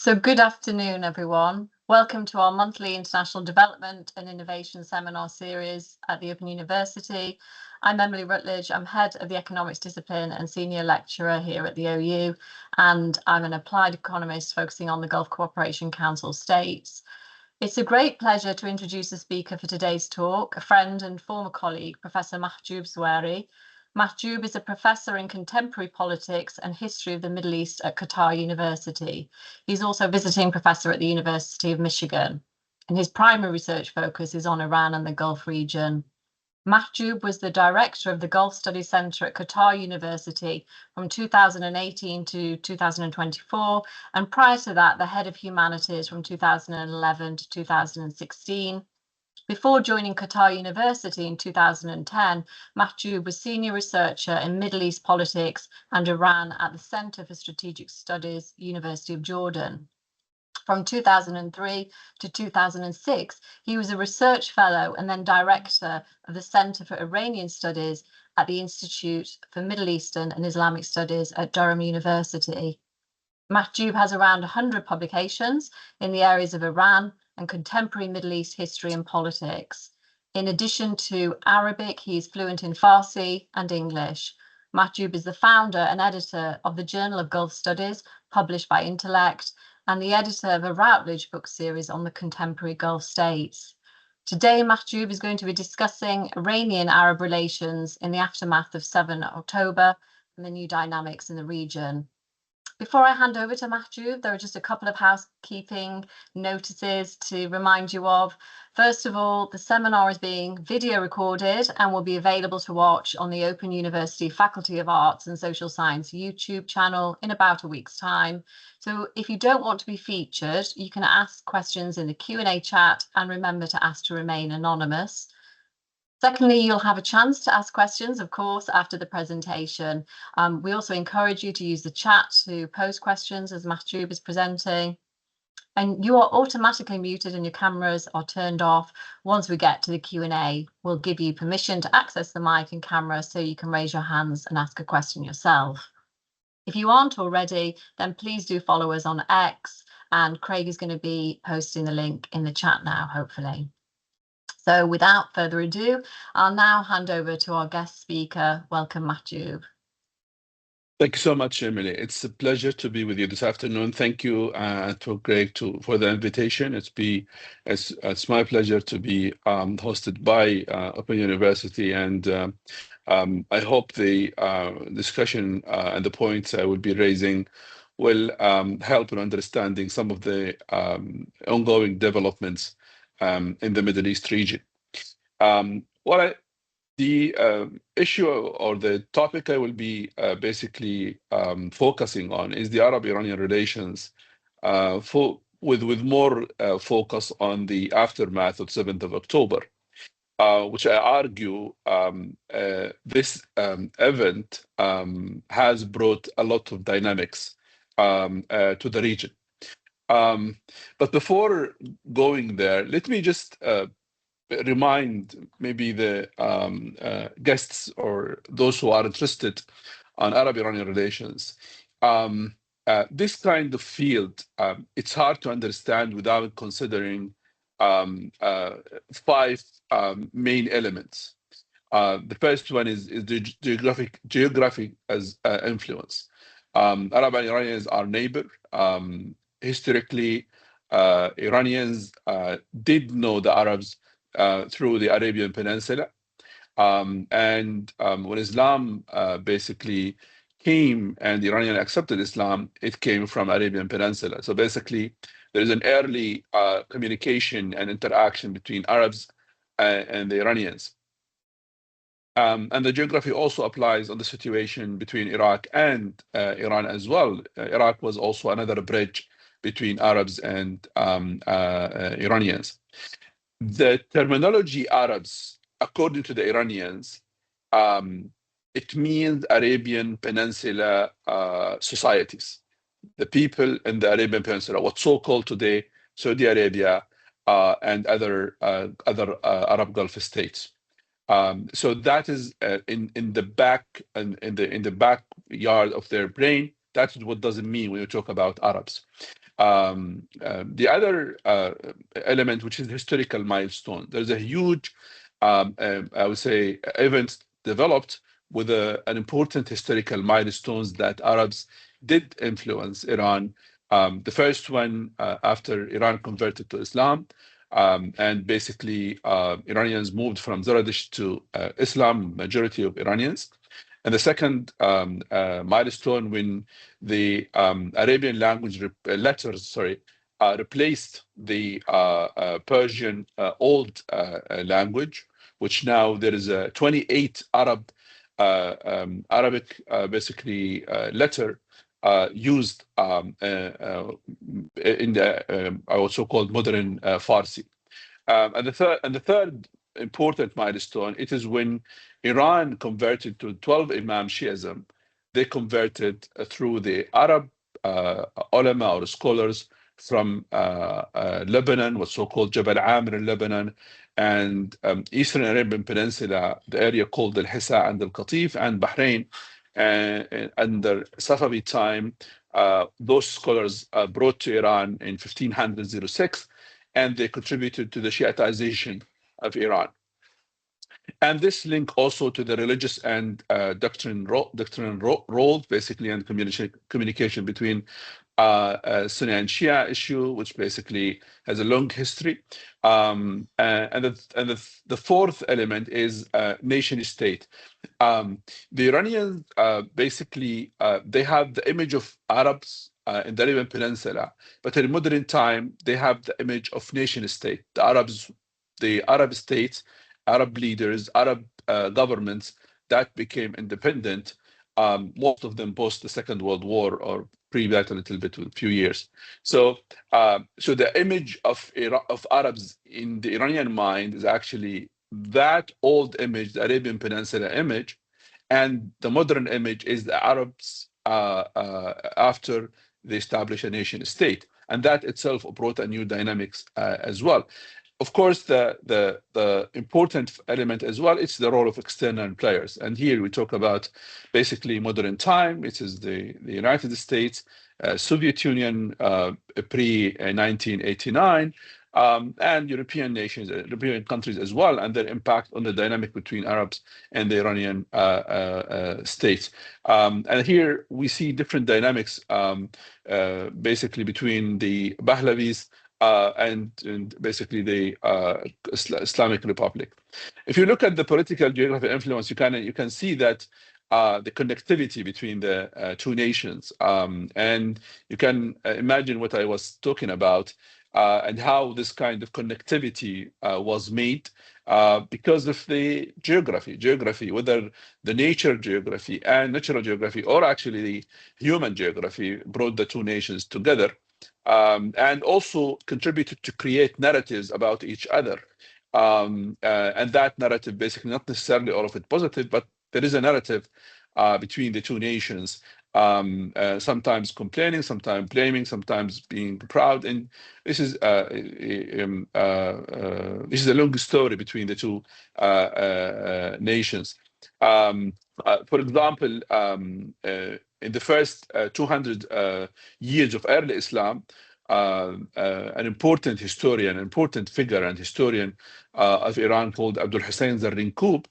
So good afternoon, everyone. Welcome to our monthly International Development and Innovation Seminar series at the Open University. I'm Emily Rutledge. I'm head of the Economics discipline and senior lecturer here at the OU, and I'm an applied economist focusing on the Gulf Cooperation Council states. It's a great pleasure to introduce the speaker for today's talk, a friend and former colleague, Professor Mahjoob Zweiri. Mahjoob is a professor in contemporary politics and history of the Middle East at Qatar University. He's also a visiting professor at the University of Michigan, and his primary research focus is on Iran and the Gulf region. Mahjoob was the director of the Gulf Studies Center at Qatar University from 2018 to 2024, and prior to that, the head of humanities from 2011 to 2016. Before joining Qatar University in 2010, Mahjoob was senior researcher in Middle East politics and Iran at the Center for Strategic Studies, University of Jordan. From 2003 to 2006, he was a research fellow and then director of the Center for Iranian Studies at the Institute for Middle Eastern and Islamic Studies at Durham University. Mahjoob has around 100 publications in the areas of Iran and contemporary Middle East history and politics. In addition to Arabic, he is fluent in Farsi and English. Mahjoob is the founder and editor of the Journal of Gulf Studies, published by Intellect, and the editor of a Routledge book series on the contemporary Gulf states. Today, Mahjoob is going to be discussing Iranian-Arab relations in the aftermath of 7 October and the new dynamics in the region. Before I hand over to Mahjoob, there are just a couple of housekeeping notices to remind you of. First of all, the seminar is being video recorded and will be available to watch on the Open University Faculty of Arts and Social Science YouTube channel in about a week's time. So if you don't want to be featured, you can ask questions in the Q&A chat and remember to ask to remain anonymous. Secondly, you'll have a chance to ask questions, of course, after the presentation. We also encourage you to use the chat to post questions as Mahjoob is presenting. And you are automatically muted and your cameras are turned off. Once we get to the Q&A, we'll give you permission to access the mic and camera so you can raise your hands and ask a question yourself. If you aren't already, then please do follow us on X, and Craig is going to be posting the link in the chat now, hopefully. So without further ado, I'll now hand over to our guest speaker. Welcome, Mahjoob. Thank you so much, Emily. It's a pleasure to be with you this afternoon. Thank you to Greg for the invitation. It's my pleasure to be hosted by Open University, and I hope the discussion and the points I will be raising will help in understanding some of the ongoing developments in the Middle East region. The issue or the topic I will be basically focusing on is the Arab-Iranian relations, with more focus on the aftermath of 7th of October, which I argue this event has brought a lot of dynamics to the region. But before going there, let me just remind maybe the guests or those who are interested on Arab-Iranian relations. This kind of field, it's hard to understand without considering 5 main elements. The first one is the geographic as influence. Arab and Iranians are neighbor. Historically, Iranians did know the Arabs through the Arabian Peninsula, and when Islam basically came and the Iranian accepted Islam, it came from Arabian Peninsula. So basically, there is an early communication and interaction between Arabs and the Iranians. And the geography also applies on the situation between Iraq and Iran as well. Iraq was also another bridge between Arabs and Iranians. The terminology Arabs, according to the Iranians, it means Arabian Peninsula societies. The people in the Arabian Peninsula, what's so-called today Saudi Arabia and other Arab Gulf states. So that is in the backyard of their brain. That's what does it mean when you talk about Arabs. The other element, which is historical milestone, there's a huge, I would say, events developed with an important historical milestones that Arabs did influence Iran. The first one after Iran converted to Islam, and basically Iranians moved from Zoroastrian to Islam, majority of Iranians. And the second milestone when the Arabian language letters, replaced the Persian old language, which now there is a 28 Arabic basically letter used in the also called modern Farsi. And the third important milestone, it is when Iran converted to 12 Imam Shiism. They converted through the Arab ulama or scholars from Lebanon, what's so-called Jabal Amr in Lebanon, and Eastern Arabian Peninsula, the area called Al-Hisa and Al-Qatif, and Bahrain. Under Safavid time, those scholars brought to Iran in 1506, and they contributed to the Shiitization of Iran. And this link also to the religious and doctrinal roles, basically, and communication between Sunni and Shia issue, which basically has a long history. And the fourth element is nation state. The Iranians basically they have the image of Arabs in the Arabian Peninsula, but in modern time they have the image of nation state. The Arab states, Arab leaders, Arab governments that became independent. Most of them post the Second World War or pre that a little bit, a few years. So, so the image of Arabs in the Iranian mind is actually that old image, the Arabian Peninsula image, and the modern image is the Arabs after they establish a nation state, and that itself brought a new dynamics as well. Of course, the important element as well, it's the role of external players. And here we talk about basically modern time. It is the United States, Soviet Union pre-1989, and European nations, European countries as well, and their impact on the dynamic between Arabs and the Iranian states. And here we see different dynamics basically between the Pahlavis and basically the Islamic Republic. If you look at the political geographic influence, you can see that the connectivity between the two nations, and you can imagine what I was talking about, and how this kind of connectivity was made because of the geography, whether the nature geography and natural geography, or actually the human geography, brought the two nations together. And also contributed to create narratives about each other. And that narrative, basically, not necessarily all of it positive, but there is a narrative between the two nations, sometimes complaining, sometimes blaming, sometimes being proud. And this is a long story between the two nations. For example, in the first 200 years of early Islam, an important historian, an important figure and historian of Iran called Abdul Hussein Zarrinkub,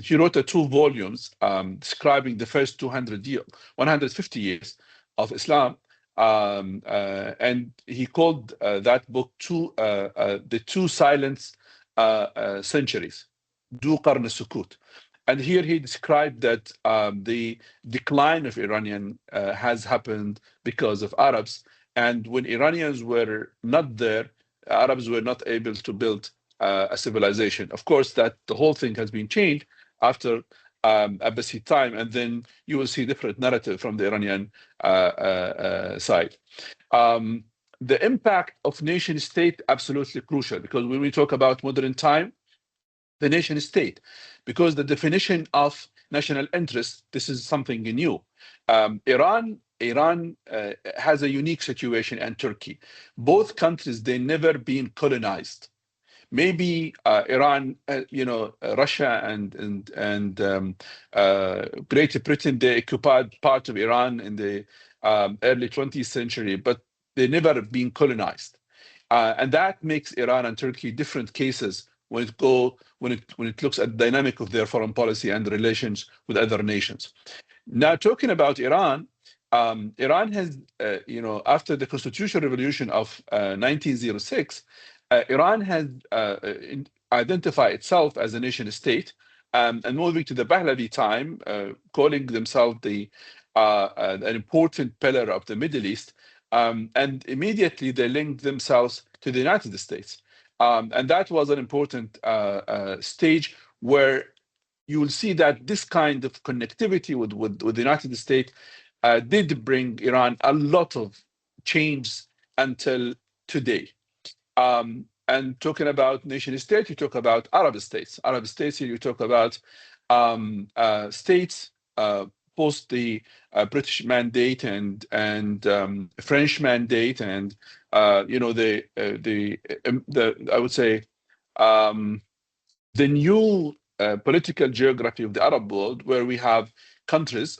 he wrote 2 volumes describing the first 150 years of Islam. And he called that book the 2 silent centuries, Du Qarn Sukut. And here he described that the decline of Iranian has happened because of Arabs. And when Iranians were not there, Arabs were not able to build a civilization. Of course, that the whole thing has been changed after Abbasid time. And then you will see different narrative from the Iranian side. The impact of nation state, absolutely crucial, because when we talk about modern time, the nation state, because the definition of national interest, this is something new. Iran has a unique situation, and Turkey. Both countries, they never been colonized. Maybe Iran, Russia and Great Britain, they occupied part of Iran in the early 20th century, but They've never been colonized. And that makes Iran and Turkey different cases when it looks at the dynamic of their foreign policy and relations with other nations. Now, talking about Iran, Iran has, after the constitutional revolution of 1906, Iran has identified itself as a nation state, and moving to the Pahlavi time, calling themselves an important pillar of the Middle East, and immediately they linked themselves to the United States. And that was an important stage where you will see that this kind of connectivity with the United States did bring Iran a lot of change until today. And talking about nation state, you talk about Arab states. Arab states, here you talk about states post the British mandate and French mandate, and I would say the new political geography of the Arab world, where we have countries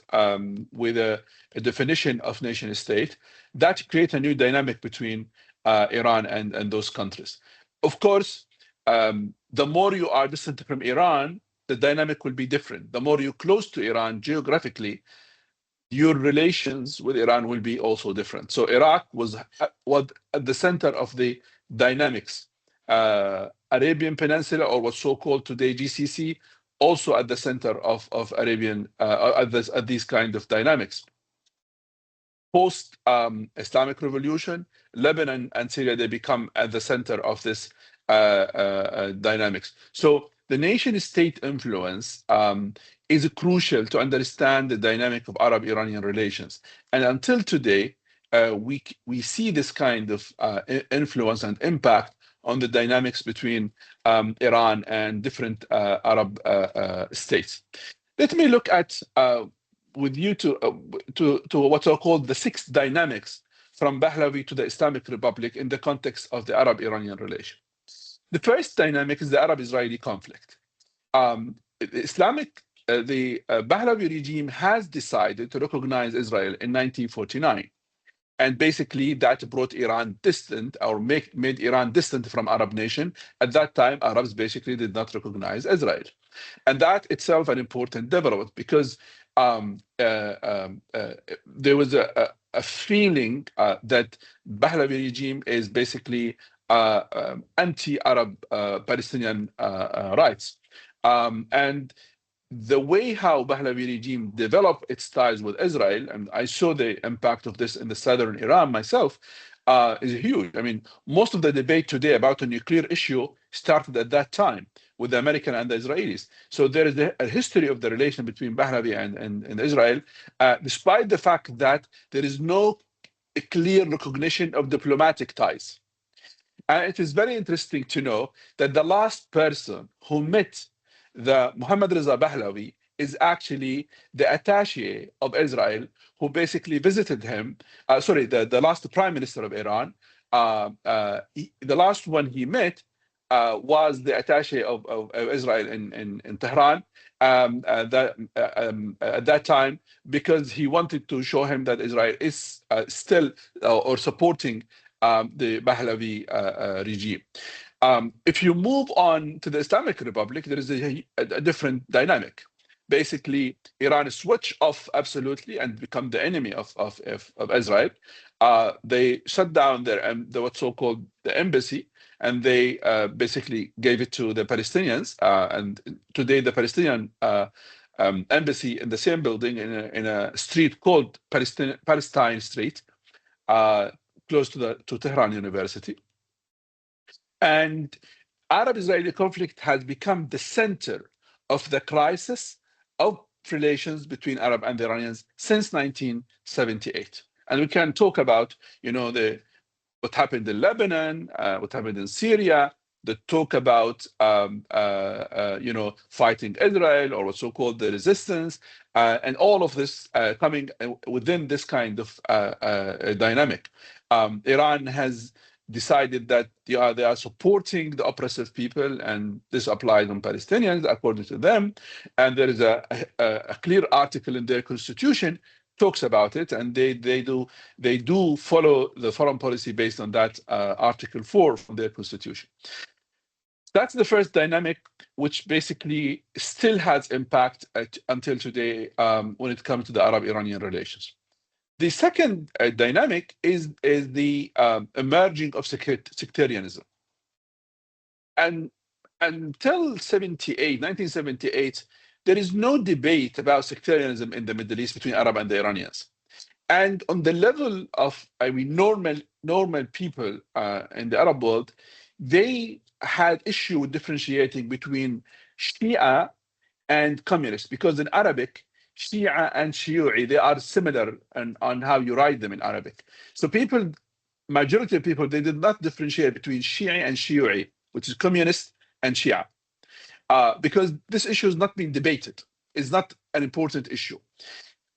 with a definition of nation state that create a new dynamic between Iran and those countries. Of course, the more you are distant from Iran, the dynamic will be different. The more you're close to Iran geographically, your relations with Iran will be also different. So Iraq was at the center of the dynamics. Arabian Peninsula, or what's so-called today GCC, also at the center of Arabian at these kind of dynamics. Post Islamic Revolution, Lebanon and Syria, they become at the center of this dynamics. So the nation-state influence is crucial to understand the dynamic of Arab-Iranian relations. And until today, we see this kind of influence and impact on the dynamics between Iran and different Arab states. Let me look at with you to what are called the 6 dynamics from Pahlavi to the Islamic Republic in the context of the Arab-Iranian relation. The first dynamic is the Arab-Israeli conflict. The Pahlavi regime has decided to recognize Israel in 1949. And basically that brought Iran distant, or made Iran distant from Arab nation. At that time, Arabs basically did not recognize Israel. And that itself an important development, because there was a feeling that Pahlavi regime is basically anti-Arab Palestinian rights. And the way how Pahlavi regime developed its ties with Israel, and I saw the impact of this in the southern Iran myself, is huge. I mean, most of the debate today about the nuclear issue started at that time with the American and the Israelis. So there is a history of the relation between Pahlavi and Israel, despite the fact that there is no clear recognition of diplomatic ties. And it is very interesting to know that the last person who met the Mohammad Reza Pahlavi is actually the attaché of Israel, who basically visited him. The last prime minister of Iran. The last one he met was the attaché of Israel in Tehran at that time, because he wanted to show him that Israel is still or supporting the Pahlavi regime. If you move on to the Islamic Republic, there is a different dynamic. Basically, Iran switch off absolutely and become the enemy of Israel. They shut down the what's so-called the embassy, and they basically gave it to the Palestinians. And today, the Palestinian embassy in the same building in a street called Palestine Street, close to Tehran University. And Arab-Israeli conflict has become the center of the crisis of relations between Arab and the Iranians since 1978. And we can talk about, what happened in Lebanon, what happened in Syria, the talk about, fighting Israel, or what's so-called the resistance, and all of this coming within this kind of dynamic. Iran has decided that they are supporting the oppressive people, and this applies on Palestinians according to them. And there is a clear article in their constitution talks about it, and they do follow the foreign policy based on that Article 4 from their constitution. That's the first dynamic, which basically still has impact until today when it comes to the Arab-Iranian relations. The second dynamic is the emerging of sectarianism. And until 1978, there is no debate about sectarianism in the Middle East between Arab and the Iranians. And on the level of, normal people in the Arab world, they had issue with differentiating between Shia and communists, because in Arabic, Shia and Shiu'i, they are similar on how you write them in Arabic. So majority of people, they did not differentiate between Shi'i and Shiu'i, which is communist and Shia, because this issue has not been debated. It's not an important issue.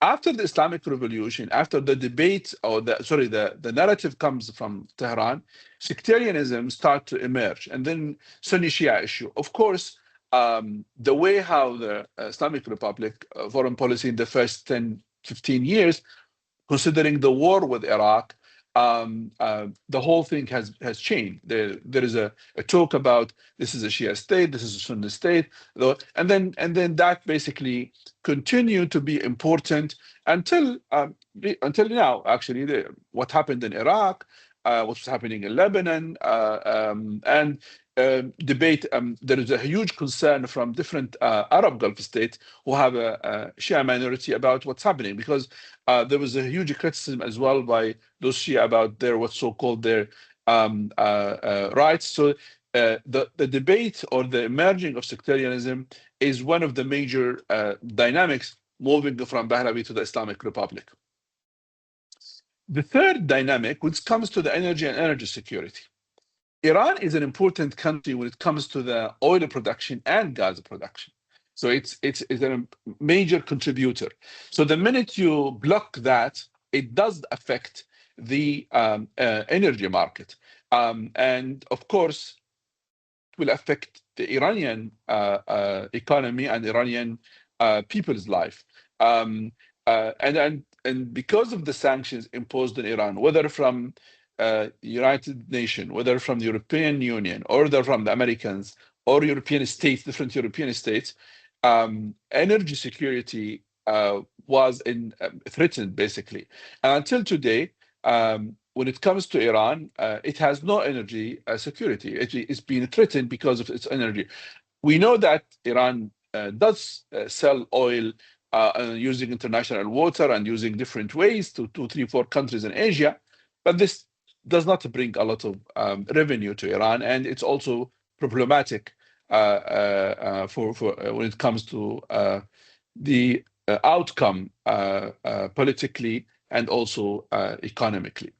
After the Islamic Revolution, after the debate, or the narrative comes from Tehran, sectarianism started to emerge, and then Sunni Shia issue. Of course, the way how the Islamic Republic foreign policy in the first 10, 15 years, considering the war with Iraq, the whole thing has changed. There is a talk about this is a Shia state, this is a Sunni state, and then that basically continued to be important until now. Actually, what happened in Iraq, what's happening in Lebanon, and debate. There is a huge concern from different Arab Gulf states who have a Shia minority about what's happening, because there was a huge criticism as well by those Shia about their what's so-called their rights. So the debate or the emerging of sectarianism is one of the major dynamics moving from Pahlavi to the Islamic Republic. The third dynamic, which comes to the energy security. Iran is an important country when it comes to the oil production and gas production. So it's a major contributor. So the minute you block that, it does affect the energy market. And of course, it will affect the Iranian economy and Iranian people's life. And because of the sanctions imposed on Iran, whether from United Nations, whether from the European Union, or whether from the Americans, or European states, different European states, energy security was threatened, basically. And until today, when it comes to Iran, it has no energy security. It's been threatened because of its energy. We know that Iran does sell oil using international water and using different ways to 2, 3, 4 countries in Asia, but this does not bring a lot of revenue to Iran, and it's also problematic for when it comes to the outcome politically and also economically.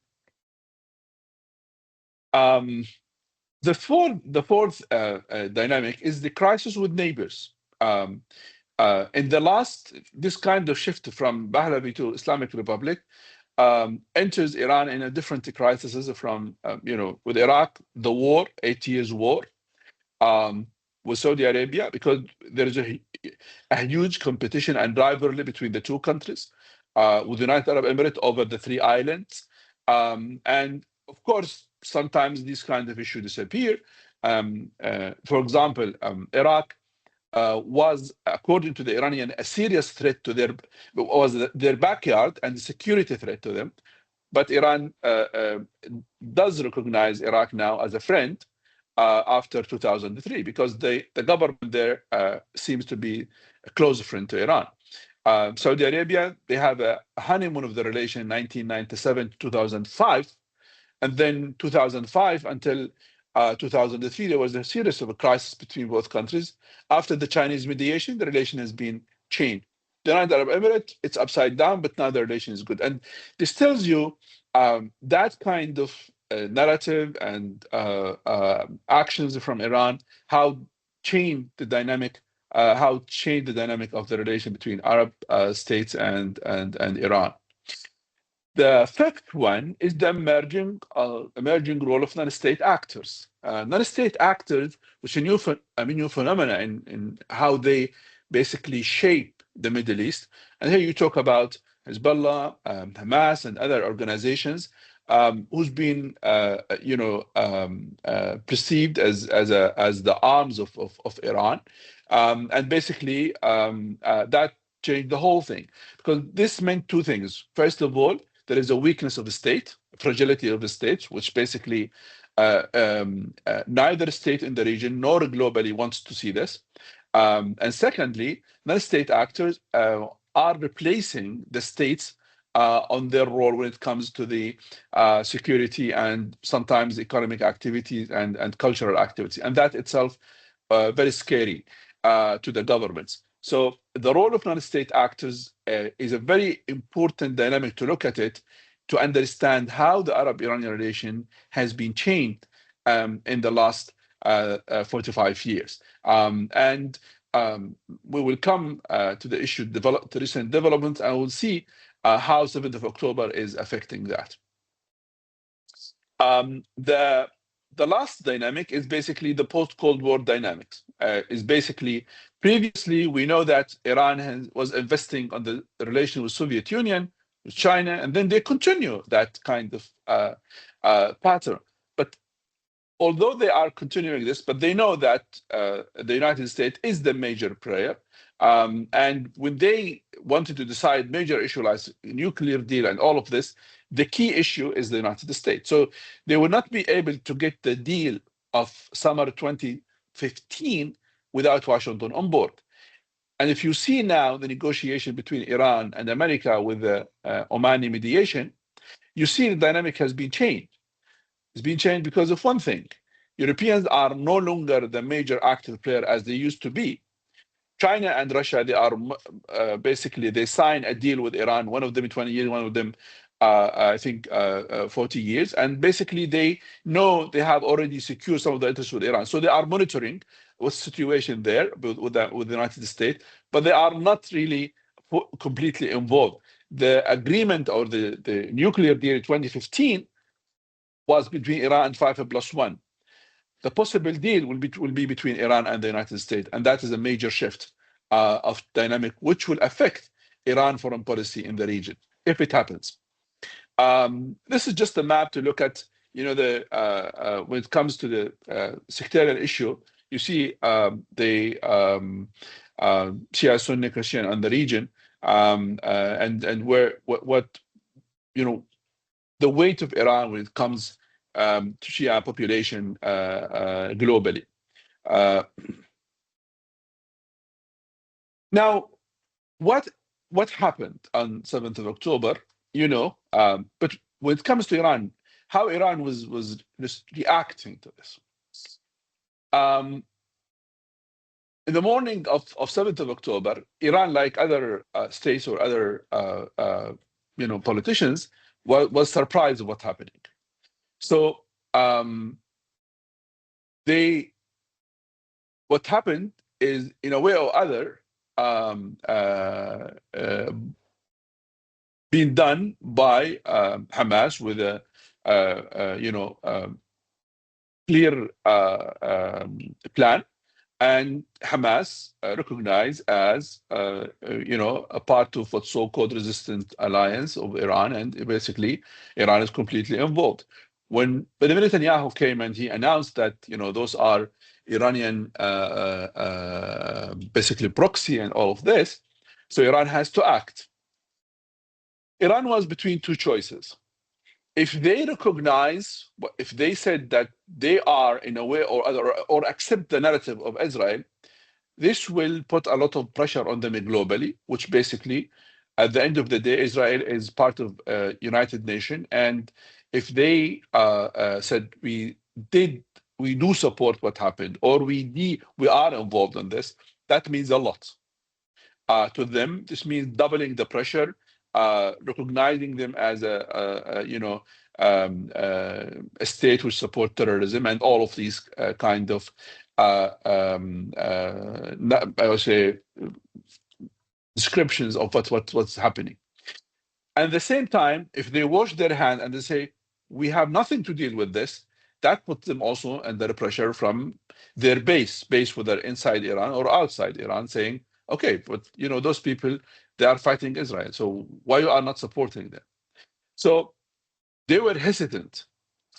The fourth dynamic is the crisis with neighbors. In the last, this kind of shift from Pahlavi to Islamic Republic enters Iran in a different crisis from, with Iraq, the war, 8 years war, with Saudi Arabia, because there is a huge competition and rivalry between the two countries, with the United Arab Emirates over the 3 islands. And of course, sometimes these kind of issues disappear. For example, Iraq was, according to the Iranian, a serious threat to their backyard and a security threat to them. But Iran does recognize Iraq now as a friend after 2003, because the government there seems to be a close friend to Iran. Saudi Arabia, they have a honeymoon of the relation in 1997 to 2005. And then 2005 until 2003, there was a series of a crisis between both countries. After the Chinese mediation, the relation has been changed. The United Arab Emirates, it's upside down, but now the relation is good. And this tells you that kind of narrative and actions from Iran, how changed the dynamic of the relation between Arab states and Iran. The fifth one is the emerging role of non-state actors. Non-state actors, which is a new phenomena in how they basically shape the Middle East. And here you talk about Hezbollah, Hamas, and other organizations, who's been, perceived as the arms of Iran, and basically that changed the whole thing, because this meant two things. First of all, there is a weakness of the state, fragility of the state, which basically neither state in the region nor globally wants to see this. And secondly, non-state actors are replacing the states on their role when it comes to the security and sometimes economic activities and cultural activities. And that itself very scary to the governments. So the role of non-state actors is a very important dynamic to look at it, to understand how the Arab-Iranian relation has been changed in the last 45 years. We will come to the issue, to recent developments, and we'll see how 7th of October is affecting that. The last dynamic is basically the post-Cold War dynamics. Is basically, previously we know that Iran was investing on the relation with Soviet Union, with China, and then they continue that kind of pattern. But although they are continuing this, but they know that the United States is the major player. And when they wanted to decide major issues like nuclear deal and all of this, the key issue is the United States. So they will not be able to get the deal of summer 2015 without Washington on board. And if you see now the negotiation between Iran and America with the Omani mediation, you see the dynamic has been changed. It's been changed because of one thing. Europeans are no longer the major active player as they used to be. China and Russia, they are basically, they sign a deal with Iran, one of them 20 years, one of them, I think, 40 years. And basically, they know they have already secured some of the interests with Iran. So they are monitoring what's the situation there with the United States, but they are not really completely involved. The agreement or the nuclear deal in 2015 was between Iran and 5+1. The possible deal will be between Iran and the United States, and that is a major shift of dynamic, which will affect Iran foreign policy in the region if it happens. This is just a map to look at, when it comes to the sectarian issue. You see the Shia Sunni Christian and the region, and what the weight of Iran when it comes to Shia population globally. Now, what happened on 7th of October, but when it comes to Iran, how Iran was just reacting to this. In the morning of 7th of October, Iran, like other states or other politicians, was surprised at what's happening. So what happened is, in a way or other, being done by Hamas with a clear plan, and Hamas recognized as a part of what's so-called resistant alliance of Iran, and basically Iran is completely involved. When Benjamin Netanyahu came and he announced that those are Iranian basically proxy and all of this, so Iran has to act. Iran was between two choices. If they recognize, if they said that they are in a way or other, or accept the narrative of Israel, this will put a lot of pressure on them globally, which basically, at the end of the day, Israel is part of United Nations. And if they said we do support what happened, or we are involved in this, that means a lot to them. This means doubling the pressure, recognizing them as a state which support terrorism and all of these kind of I would say descriptions of what's happening. And at the same time, if they wash their hand and they say we have nothing to deal with this, that puts them also under pressure from their base, whether inside Iran or outside Iran, saying, okay, but those people they are fighting Israel. So why you are not supporting them? So they were hesitant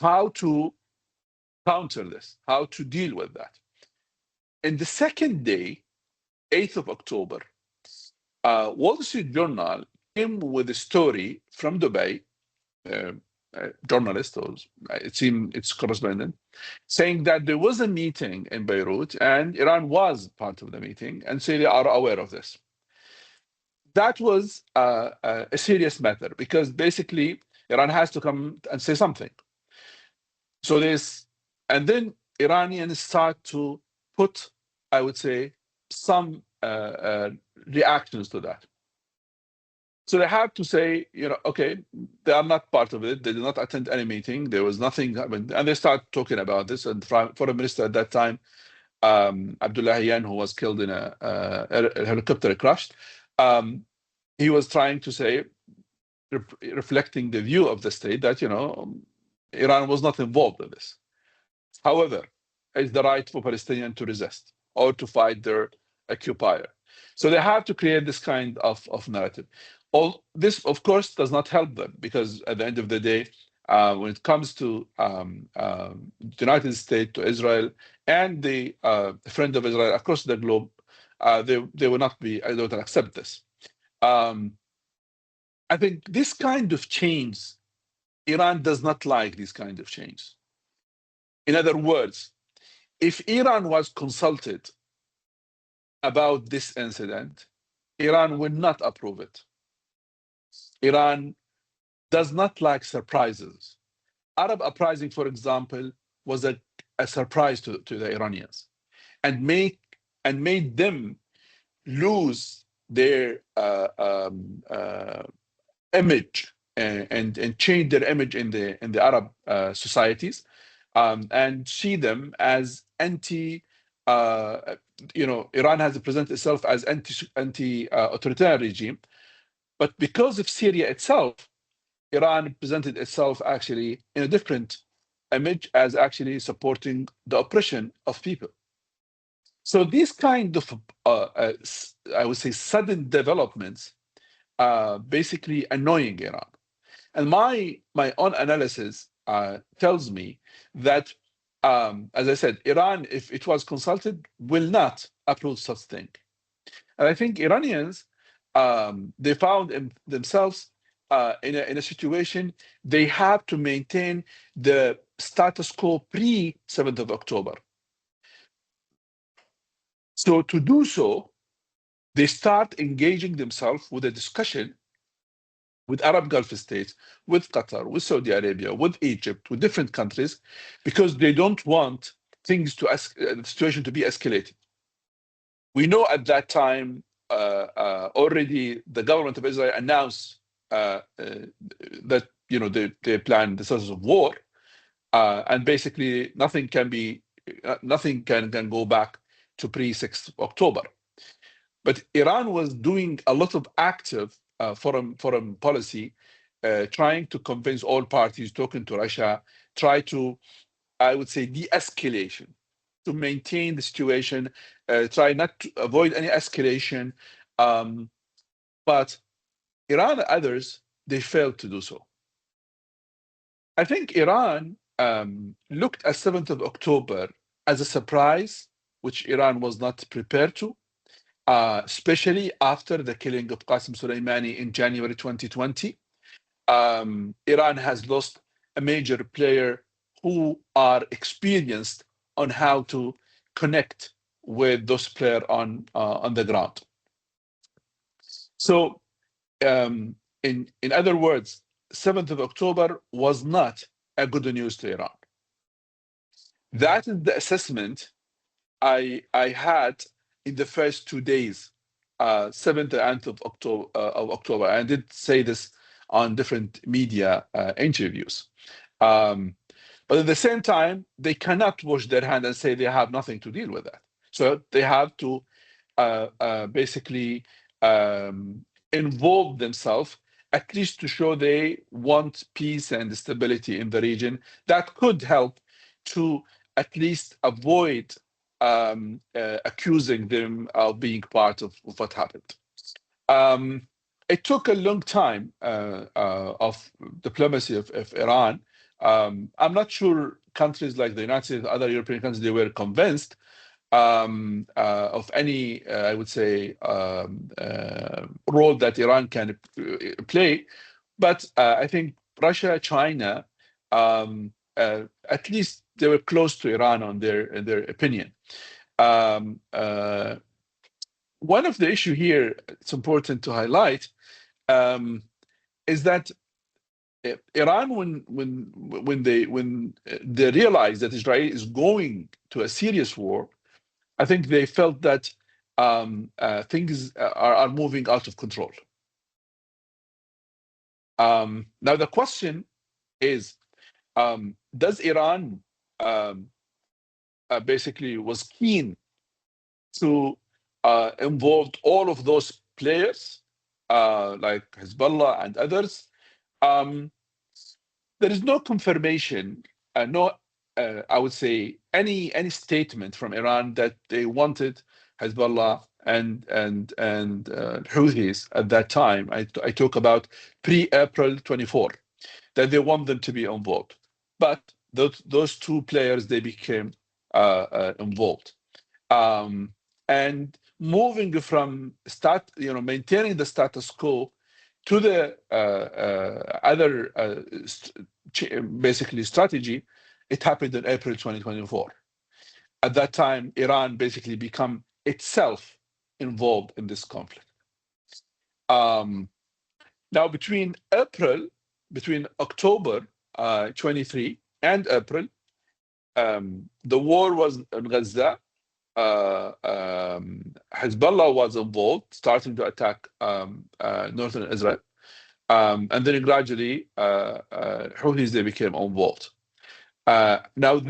how to counter this, how to deal with that. And the second day, 8th of October, Wall Street Journal came with a story from Dubai, journalist, or it seemed its correspondent, saying that there was a meeting in Beirut and Iran was part of the meeting, and so they are aware of this. That was a serious matter because basically Iran has to come and say something. So this, and then Iranians start to put, I would say, some reactions to that. So they have to say, okay, they are not part of it. They did not attend any meeting. There was nothing happened. And they start talking about this. And the foreign minister at that time, Abdullahian, who was killed in a helicopter crash, he was trying to say, reflecting the view of the state that, Iran was not involved in this. However, it's the right for Palestinians to resist or to fight their occupier. So they have to create this kind of narrative. All this, of course, does not help them because at the end of the day, when it comes to the United States, to Israel, and the friend of Israel across the globe, they will not be, I don't accept this. I think this kind of change, Iran does not like this kind of change. In other words, if Iran was consulted about this incident, Iran would not approve it. Iran does not like surprises. Arab uprising, for example, was a surprise to the Iranians and made them lose their image and change their image in the Arab societies and see them as anti. Iran has presented itself as anti-authoritarian regime, but because of Syria itself, Iran presented itself actually in a different image as actually supporting the oppression of people. So these kind of, I would say, sudden developments basically annoying Iran. And my own analysis tells me that, as I said, Iran, if it was consulted, will not approve such thing. And I think Iranians, they found themselves in a situation they have to maintain the status quo pre-7th of October. So to do so, they start engaging themselves with a discussion with Arab Gulf states, with Qatar, with Saudi Arabia, with Egypt, with different countries, because they don't want things to the situation to be escalated. We know at that time already the government of Israel announced that they plan the status of war, and basically nothing can go back to pre-6th October. But Iran was doing a lot of active foreign policy, trying to convince all parties, talking to Russia, try to, I would say, de-escalation, to maintain the situation, try not to avoid any escalation. But Iran and others, they failed to do so. I think Iran looked at 7th of October as a surprise, which Iran was not prepared to. Especially after the killing of Qasem Soleimani in January 2020. Iran has lost a major player who are experienced on how to connect with those players on the ground. So, in other words, 7th of October was not a good news to Iran. That is the assessment I had in the first 2 days, 7th and 8th of October. I did say this on different media interviews. But at the same time, they cannot wash their hand and say they have nothing to deal with that. So they have to basically involve themselves, at least to show they want peace and stability in the region. That could help to at least avoid accusing them of being part of what happened. It took a long time of diplomacy of Iran. I'm not sure countries like the United States, other European countries, they were convinced of any, I would say, role that Iran can play. But I think Russia, China, at least they were close to Iran in their opinion. One of the issue here, it's important to highlight, is that Iran, when they realized that Israel is going to a serious war, I think they felt that things are moving out of control. Now the question is, does Iran basically was keen to involve all of those players like Hezbollah and others? There is no confirmation, I would say any statement from Iran that they wanted Hezbollah and Houthis at that time. I talk about pre-April 24, that they want them to be involved. But those two players, they became involved. And moving from maintaining the status quo to the other basically strategy, it happened in April 2024. At that time, Iran basically become itself involved in this conflict. Now, between October 23 and April, the war was in Gaza. Hezbollah was involved, starting to attack northern Israel. And then gradually, Houthis, they became involved. Now,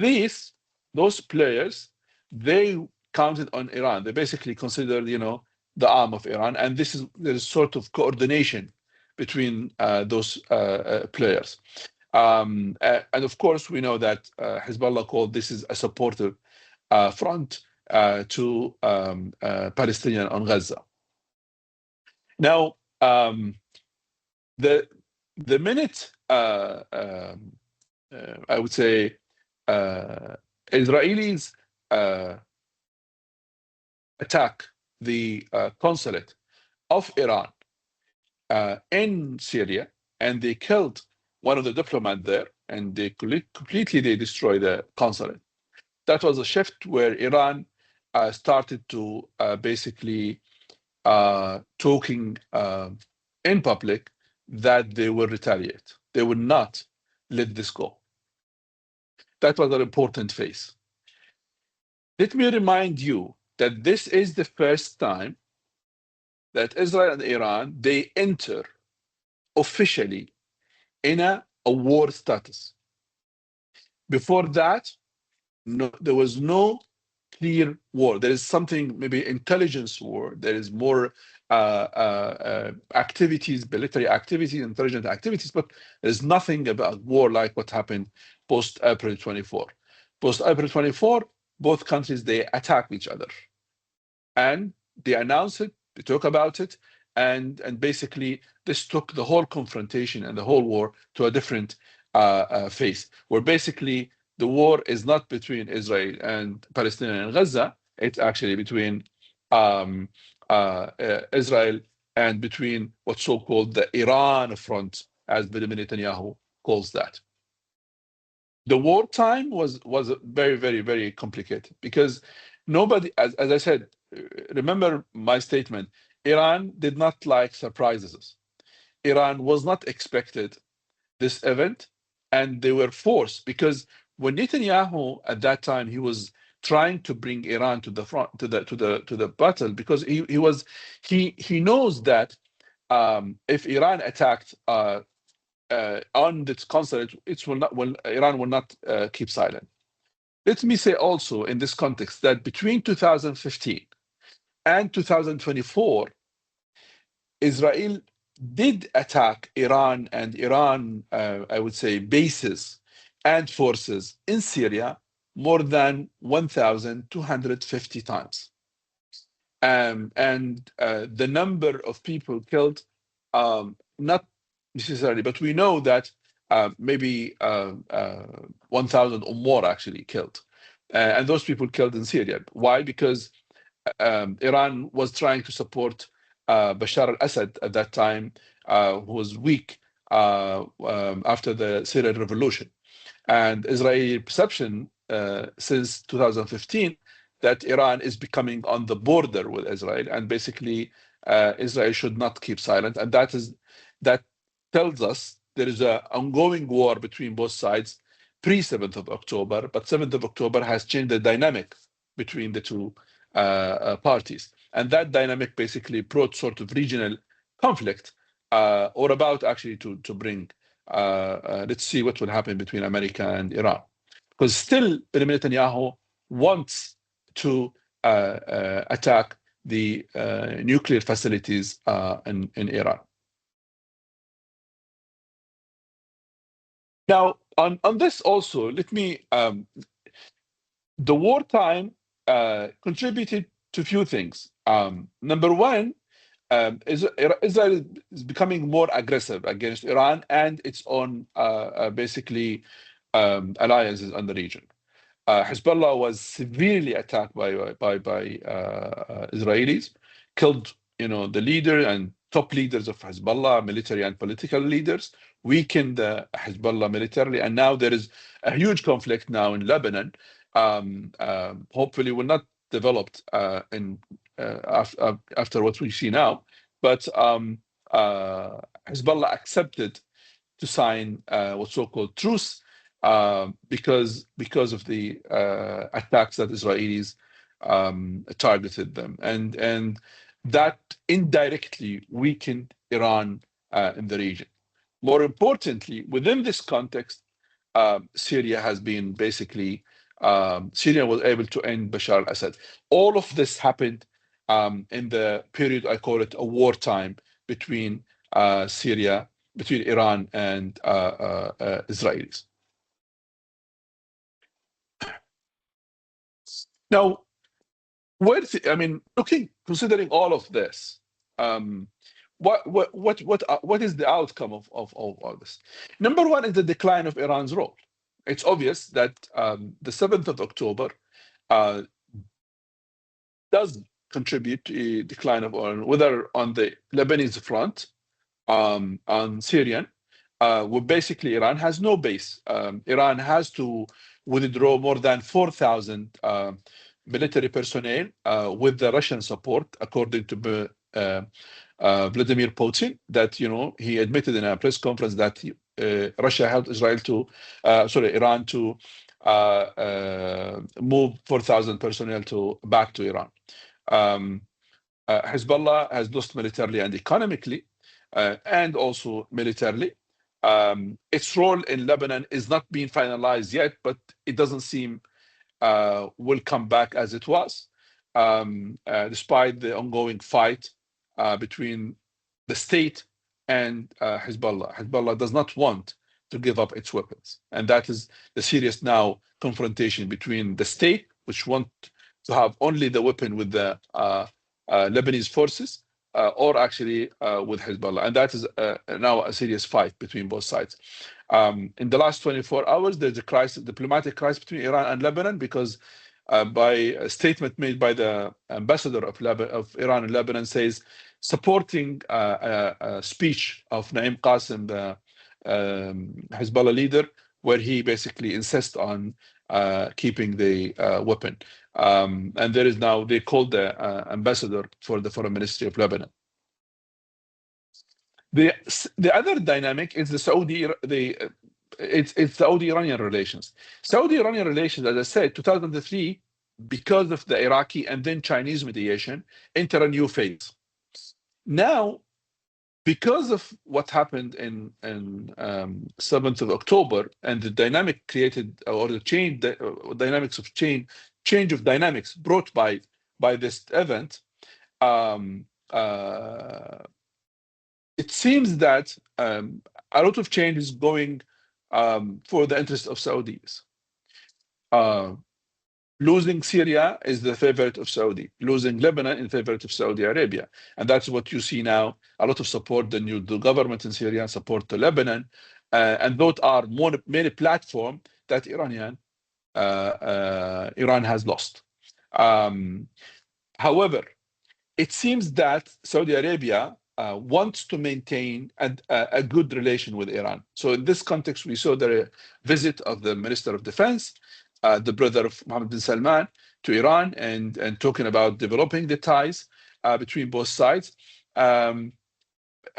those players, they counted on Iran. They basically considered, the arm of Iran, and there's sort of coordination between those players. And of course, we know that Hezbollah called this is a supportive front to Palestinians on Gaza. Now, the minute I would say Israelis attack the consulate of Iran in Syria, and they killed one of the diplomats there, and they completely destroy the consulate. That was a shift where Iran started to basically talking in public that they will retaliate. They will not let this go. That was an important phase. Let me remind you that this is the first time that Israel and Iran, they enter officially in a war status. Before that, there was no clear war. There is something, maybe intelligence war. There is more activities, military activities, intelligence activities, but there's nothing about war like what happened post-April 24. Post-April 24, both countries, they attack each other. And they announce it, they talk about it, and basically this took the whole confrontation and the whole war to a different phase, where basically the war is not between Israel and Palestine and Gaza. It's actually between Israel and between what's so-called the Iran front, as Benjamin Netanyahu calls that. The wartime was very, very, very complicated because nobody, as I said, remember my statement, Iran did not like surprises. Iran was not expected this event, and they were forced, because when Netanyahu at that time, he was trying to bring Iran to the front, to the battle, because he knows that if Iran attacked on this consulate, Iran will not keep silent. Let me say also in this context that between 2015 and 2024, Israel did attack Iran and I would say, bases and forces in Syria more than 1,250 times. and the number of people killed, not necessarily, but we know that maybe 1,000 or more actually killed. And those people killed in Syria. Why? Because Iran was trying to support Bashar al-Assad at that time, who was weak after the Syrian revolution. And Israeli perception since 2015 that Iran is becoming on the border with Israel, and basically Israel should not keep silent. And that tells us there is an ongoing war between both sides pre 7th of October, but 7th of October has changed the dynamic between the two parties. And that dynamic basically brought sort of regional conflict, or about actually to bring, let's see what will happen between America and Iran. Because still, Benjamin Netanyahu wants to attack the nuclear facilities in Iran. Now, on this also, let me, the wartime contributed to a few things. Number one, Israel is becoming more aggressive against Iran and its own basically alliances in the region. Hezbollah was severely attacked by Israelis, killed the leader and top leaders of Hezbollah, military and political leaders, weakened Hezbollah militarily, and now there is a huge conflict now in Lebanon. Hopefully, will not develop after what we see now, but Hezbollah accepted to sign what's so-called truce because of the attacks that Israelis targeted them, and that indirectly weakened Iran in the region. More importantly, within this context, Syria has been basically, Syria was able to end Bashar al-Assad. All of this happened in the period, I call it a wartime between Syria, between Iran and Israelis. Now, considering all of this, what is the outcome of all this? Number one is the decline of Iran's role. It's obvious that the 7th of October does contribute to a decline of Iran, whether on the Lebanese front, on Syrian, where basically Iran has no base. Iran has to withdraw more than 4,000 military personnel with the Russian support, according to Vladimir Putin, that he admitted in a press conference that Russia helped Iran to move 4,000 personnel back to Iran. Hezbollah has lost militarily and economically, and also militarily. Its role in Lebanon is not being finalized yet, but it doesn't seem will come back as it was, despite the ongoing fight between the state and Hezbollah. Hezbollah does not want to give up its weapons, and that is the serious now confrontation between the state, which want to have only the weapon with the Lebanese forces, or actually with Hezbollah, and that is now a serious fight between both sides. In the last 24 hours, there's a crisis, diplomatic crisis between Iran and Lebanon, because by a statement made by the ambassador of Iran in Lebanon, says supporting a speech of Naim Qasim, the Hezbollah leader, where he basically insists on keeping the weapon. And there is now, they called the ambassador for the foreign ministry of Lebanon. The other dynamic is the Saudi-Iranian relations. Saudi-Iranian relations, as I said, 2003, because of the Iraqi and then Chinese mediation, enter a new phase. Now, because of what happened in 7th of October and the dynamic created, or the dynamics of change of dynamics brought by this event, it seems that a lot of change is going for the interest of Saudis. Losing Syria is the favorite of Saudi. Losing Lebanon in favorite of Saudi Arabia. And that's what you see now. A lot of support the new government in Syria, support to Lebanon. And those are many platforms that Iran has lost. However, it seems that Saudi Arabia wants to maintain a good relation with Iran. So in this context, we saw the visit of the Minister of Defense, the brother of Mohammed bin Salman, to Iran, and talking about developing the ties between both sides.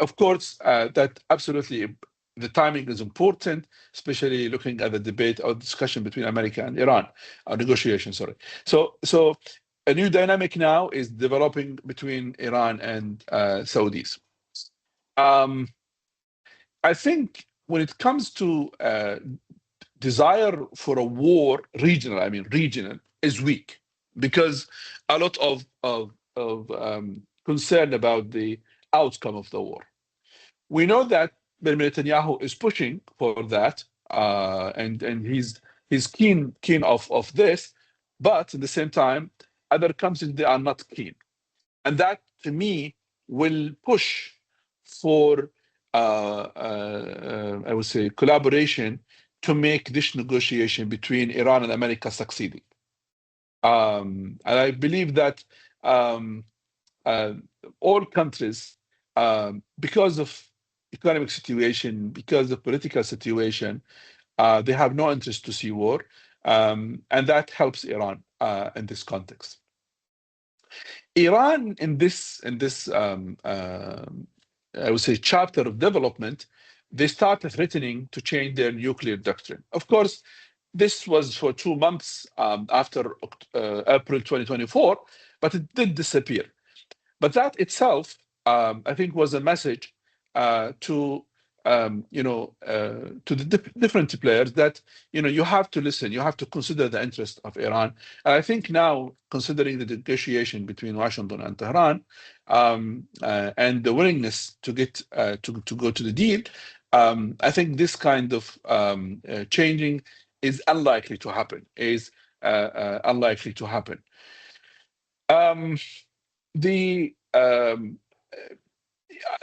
Of course, that absolutely the timing is important, especially looking at the debate or discussion between America and Iran, or negotiation, sorry. So a new dynamic now is developing between Iran and Saudis. I think when it comes to desire for a war, regional, is weak, because a lot of concern about the outcome of the war. We know that Netanyahu is pushing for that, and he's keen of this, but at the same time, other countries, they are not keen, and that to me will push for I would say collaboration to make this negotiation between Iran and America succeeding. And I believe that all countries, because of economic situation, because of political situation, they have no interest to see war, and that helps Iran in this context. Iran, in this I would say chapter of development, they started threatening to change their nuclear doctrine. Of course, this was for 2 months after April 2024, but it did disappear. But that itself, I think, was a message to to the different players that you have to listen, you have to consider the interest of Iran. And I think now, considering the negotiation between Washington and Tehran, and the willingness to get to go to the deal, I think this kind of changing is unlikely to happen.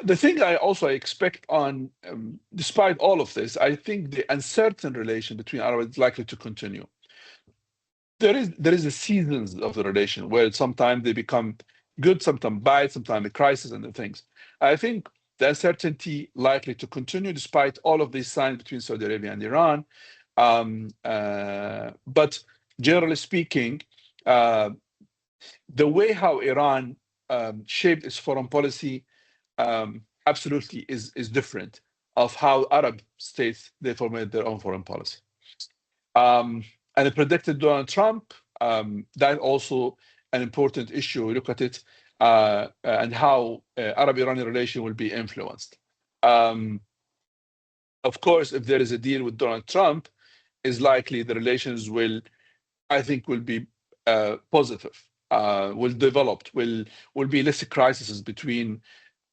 The thing I also expect on, despite all of this, I think the uncertain relation between Arabs is likely to continue. There is a seasons of the relation where sometimes they become good, sometimes bad, sometimes a crisis and the things. I think the uncertainty likely to continue despite all of these signs between Saudi Arabia and Iran. But generally speaking, the way how Iran shaped its foreign policy absolutely is different of how Arab states they formulate their own foreign policy. And it predicted Donald Trump. That also an important issue. We look at it and how Arab-Iranian relation will be influenced. Of course, if there is a deal with Donald Trump, is likely the relations will be positive, will develop, will be less crises between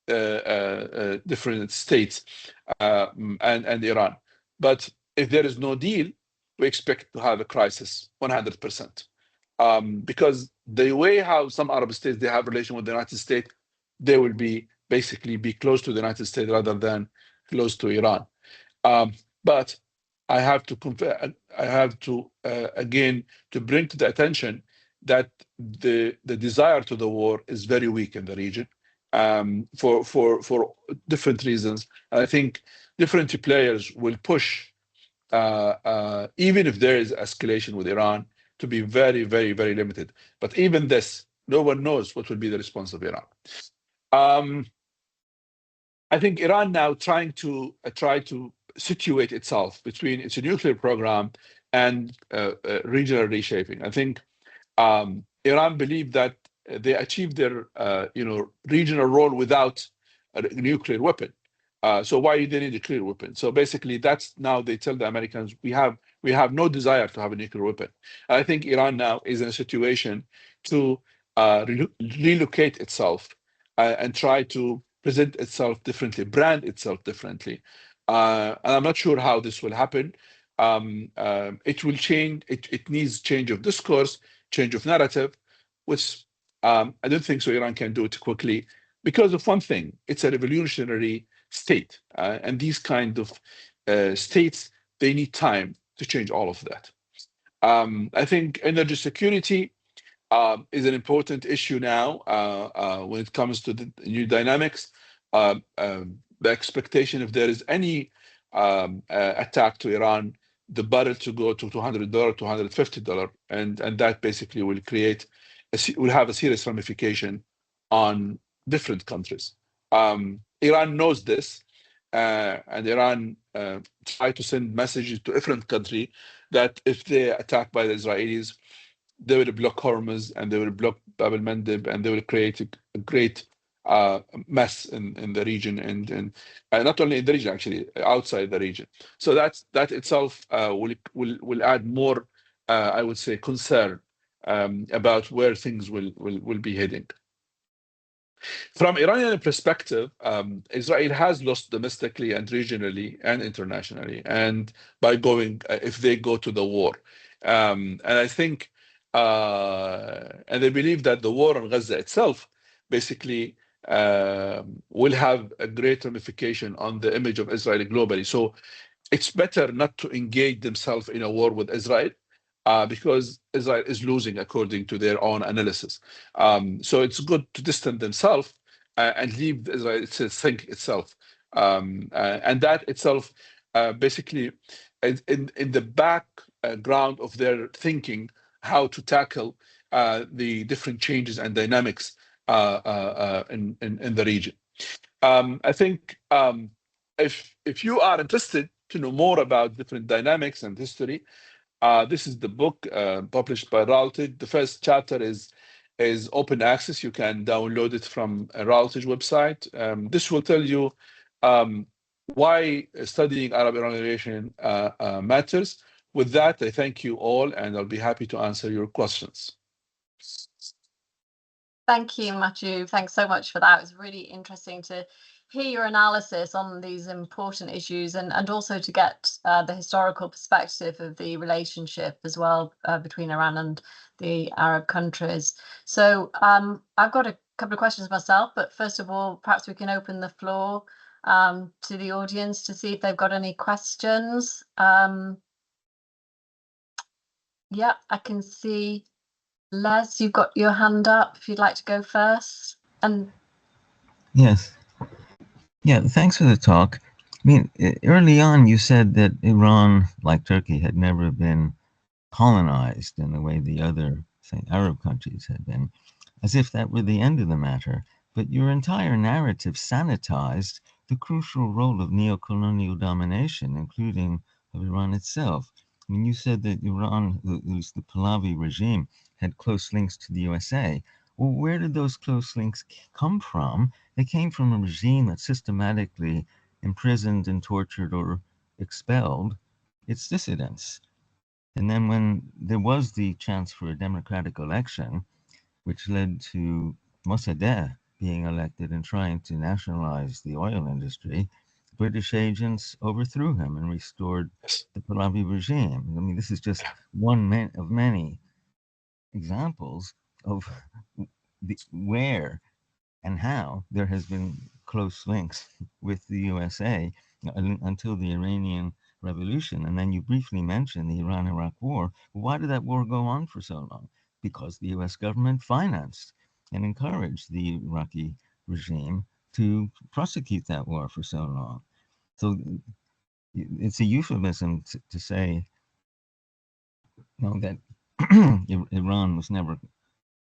different states and Iran. But if there is no deal, we expect to have a crisis 100%, because the way how some Arab states they have relation with the United States, they will be basically be close to the United States rather than close to Iran. But I have to again to bring to the attention that the desire to the war is very weak in the region, for different reasons. And I think different players will push, even if there is escalation with Iran, to be very, very, very limited. But even this, no one knows what will be the response of Iran. I think Iran now try to situate itself between its nuclear program and regional reshaping. I think Iran believed that they achieved their regional role without a nuclear weapon. So why do they need a nuclear weapon? So basically, that's now they tell the Americans we have no desire to have a nuclear weapon. And I think Iran now is in a situation to relocate itself and try to present itself differently, brand itself differently. And I'm not sure how this will happen. It will change. It needs change of discourse. change of narrative, which I don't think so Iran can do it quickly because of one thing. It's a revolutionary state. And these kind of states, they need time to change all of that. I think energy security is an important issue now when it comes to the new dynamics. The expectation, if there is any attack to Iran, the barrel to go to $200, $250, and that basically will create will have a serious ramification on different countries. Iran knows this, and Iran try to send messages to different country that if they attacked by the Israelis, they will block Hormuz and they will block Bab el-Mandeb and they will create a great mess in the region and not only in the region, actually outside the region. So that itself will add more, I would say, concern about where things will be heading. From Iranian perspective, Israel has lost domestically and regionally and internationally, and by going, if they go to the war. And I think, and they believe that the war on Gaza itself basically will have a great ramification on the image of Israel globally. So it's better not to engage themselves in a war with Israel, because Israel is losing according to their own analysis. So it's good to distance themselves and leave Israel to think itself. And that itself basically in the background of their thinking how to tackle the different changes and dynamics in the region. I think if you are interested to know more about different dynamics and history, this is the book published by Routledge. The first chapter is open access. You can download it from a Routledge website. This will tell you why studying Arab-Iran relation matters. With that, I thank you all, and I'll be happy to answer your questions. Thank you, Mahjoob. Thanks so much for that. It was really interesting to hear your analysis on these important issues and also to get the historical perspective of the relationship as well between Iran and the Arab countries. So I've got a couple of questions myself, but first of all, perhaps we can open the floor to the audience to see if they've got any questions. Yeah, I can see Les, you've got your hand up if you'd like to go first. And yes. Yeah, thanks for the talk. I mean, early on you said that Iran, like Turkey, had never been colonized in the way the other, say, Arab countries had been, as if that were the end of the matter. But your entire narrative sanitized the crucial role of neo-colonial domination, including of Iran itself. I mean, you said that Iran, the Pahlavi regime, had close links to the USA. Well, where did those close links come from? They came from a regime that systematically imprisoned and tortured or expelled its dissidents. And then when there was the chance for a democratic election, which led to Mossadegh being elected and trying to nationalize the oil industry, British agents overthrew him and restored the Pahlavi regime. I mean, this is just one of many examples of where and how there has been close links with the USA until the Iranian Revolution. And then you briefly mentioned the Iran-Iraq War. Why did that war go on for so long? Because the US government financed and encouraged the Iraqi regime to prosecute that war for so long. So it's a euphemism to say, you know, that Iran was never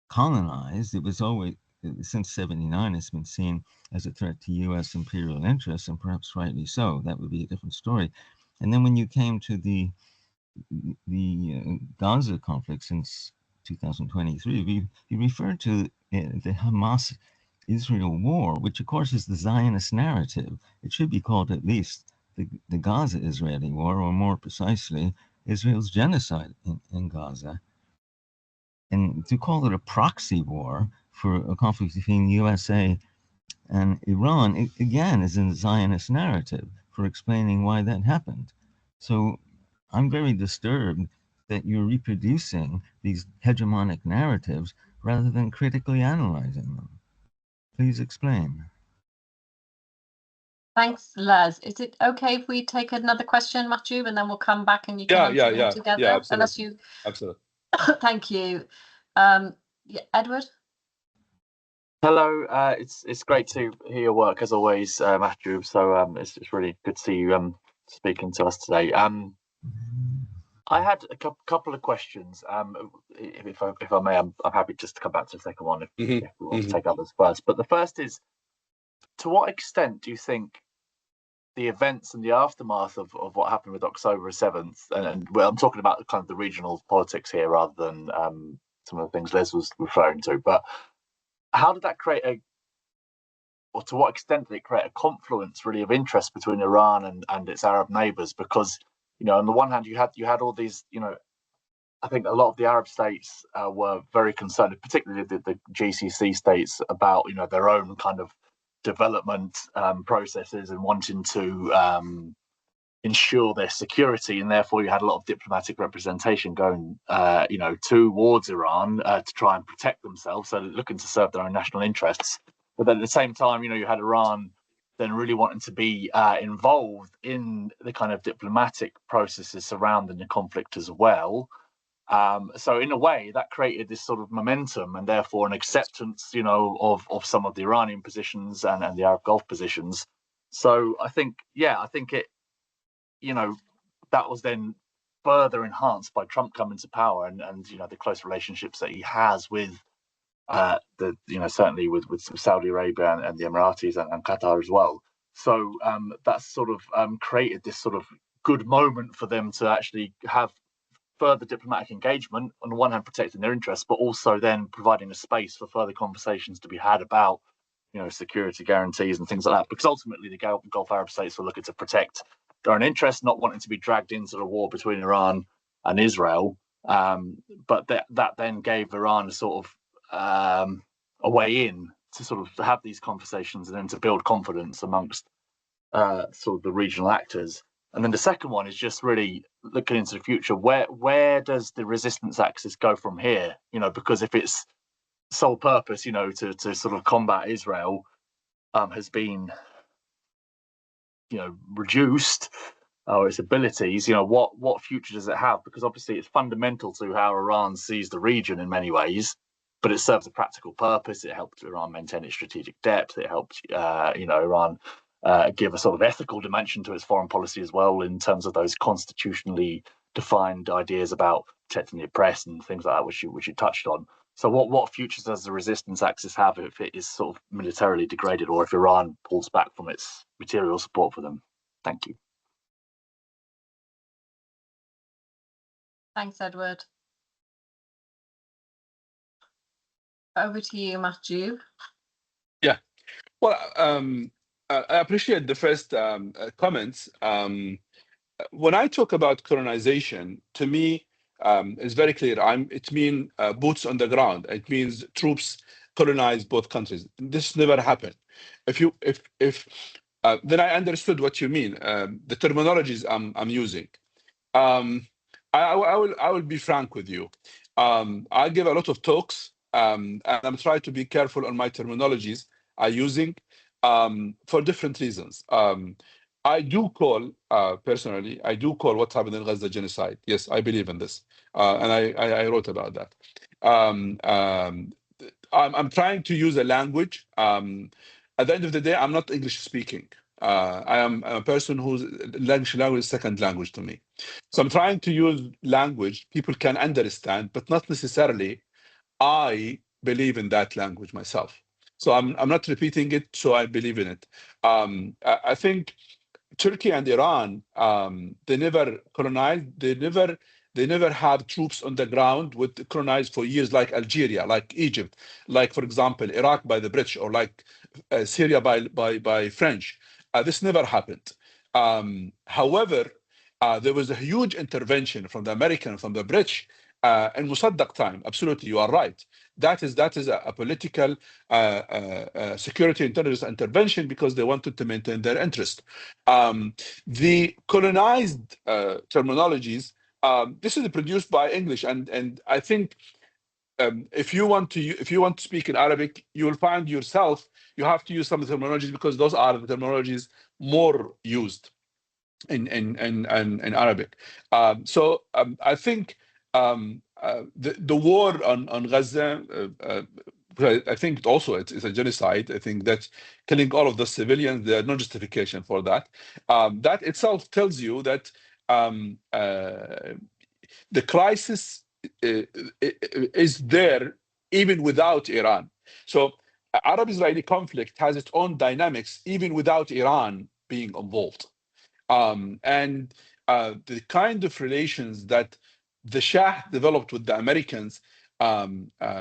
colonized. It was always, since '79, it's been seen as a threat to U.S. imperial interests, and perhaps rightly so. That would be a different story. And then when you came to the Gaza conflict since 2023, you referred to the Hamas-Israel war, which of course is the Zionist narrative. It should be called at least the Gaza-Israeli war, or more precisely, Israel's genocide in Gaza. And to call it a proxy war for a conflict between the USA and Iran, it, again, is a Zionist narrative for explaining why that happened. So I'm very disturbed that you're reproducing these hegemonic narratives rather than critically analyzing them. Please explain. Thanks, Les. Is it okay if we take another question, Mahjoob, and then we'll come back and you can answer them together? Yeah, absolutely. Unless you... Absolutely. Thank you. Yeah, Edward? Hello, it's great to hear your work as always, Mahjoob. So it's really good to see you speaking to us today. I had a couple of questions. If I may, I'm happy just to come back to the second one if we want to take others first. But the first is, to what extent do you think the events and the aftermath of what happened with October 7th, and well, I'm talking about kind of the regional politics here rather than some of the things Les was referring to, but how did that create or to what extent did it create a confluence really of interest between Iran and its Arab neighbors? Because, you know, on the one hand, you had all these, you know, I think a lot of the Arab states were very concerned, particularly the GCC states, about, you know, their own kind of development processes and wanting to ensure their security, and therefore you had a lot of diplomatic representation going, you know, towards Iran to try and protect themselves, so looking to serve their own national interests. But then at the same time, you know, you had Iran then really wanting to be involved in the kind of diplomatic processes surrounding the conflict as well. So in a way, that created this sort of momentum and therefore an acceptance, you know, of some of the Iranian positions and the Arab Gulf positions. So I think it, you know, that was then further enhanced by Trump coming to power and you know, the close relationships that he has with you know, certainly with Saudi Arabia and the Emiratis and Qatar as well. So that's sort of created this sort of good moment for them to actually have further diplomatic engagement, on the one hand protecting their interests, but also then providing a space for further conversations to be had about, you know, security guarantees and things like that. Because ultimately the Gulf Arab states were looking to protect their own interests, not wanting to be dragged into the war between Iran and Israel. But that then gave Iran a sort of a way in to sort of have these conversations and then to build confidence amongst sort of the regional actors. And then the second one is just really looking into the future. Where does the resistance axis go from here? You know, because if its sole purpose, you know, to sort of combat Israel has been, you know, reduced, or its abilities, you know, what future does it have? Because obviously it's fundamental to how Iran sees the region in many ways, but it serves a practical purpose. It helps Iran maintain its strategic depth. It helps, you know, Iran give a sort of ethical dimension to its foreign policy as well, in terms of those constitutionally defined ideas about protecting the oppressed and things like that, which you touched on. So what futures does the resistance axis have if it is sort of militarily degraded, or if Iran pulls back from its material support for them? Thank you. Thanks, Edward. Over to you, Mahjoob. Yeah. Well, I appreciate the first comments. When I talk about colonization, to me, it's very clear. It means boots on the ground. It means troops colonize both countries. This never happened. Then I understood what you mean. The terminologies I'm using. I will be frank with you. I give a lot of talks, and I'm trying to be careful on my terminologies I'm using for different reasons. I do call, personally, I do call what happened in Gaza genocide. Yes, I believe in this. And I wrote about that. I'm trying to use a language. At the end of the day, I'm not English speaking. I am a person whose language is second language to me. So I'm trying to use language people can understand, but not necessarily I believe in that language myself. So I'm not repeating it, so I believe in it. I think Turkey and Iran, they never colonized. They never have troops on the ground with colonized for years, like Algeria, like Egypt, like, for example, Iraq by the British, or like Syria by French. This never happened. However, there was a huge intervention from the American, from the British, in Mossadegh time. Absolutely, you are right. That is a political security intelligence intervention because they wanted to maintain their interest. The colonized terminologies This is produced by English, and I think if you want to speak in Arabic, you will find yourself you have to use some of the terminologies because those are the terminologies more used in Arabic. So I think the war on Gaza, I think also it's a genocide. I think that killing all of the civilians, there's no justification for that. That itself tells you that the crisis is there even without Iran. So Arab-Israeli conflict has its own dynamics even without Iran being involved. And the kind of relations that the Shah developed with the Americans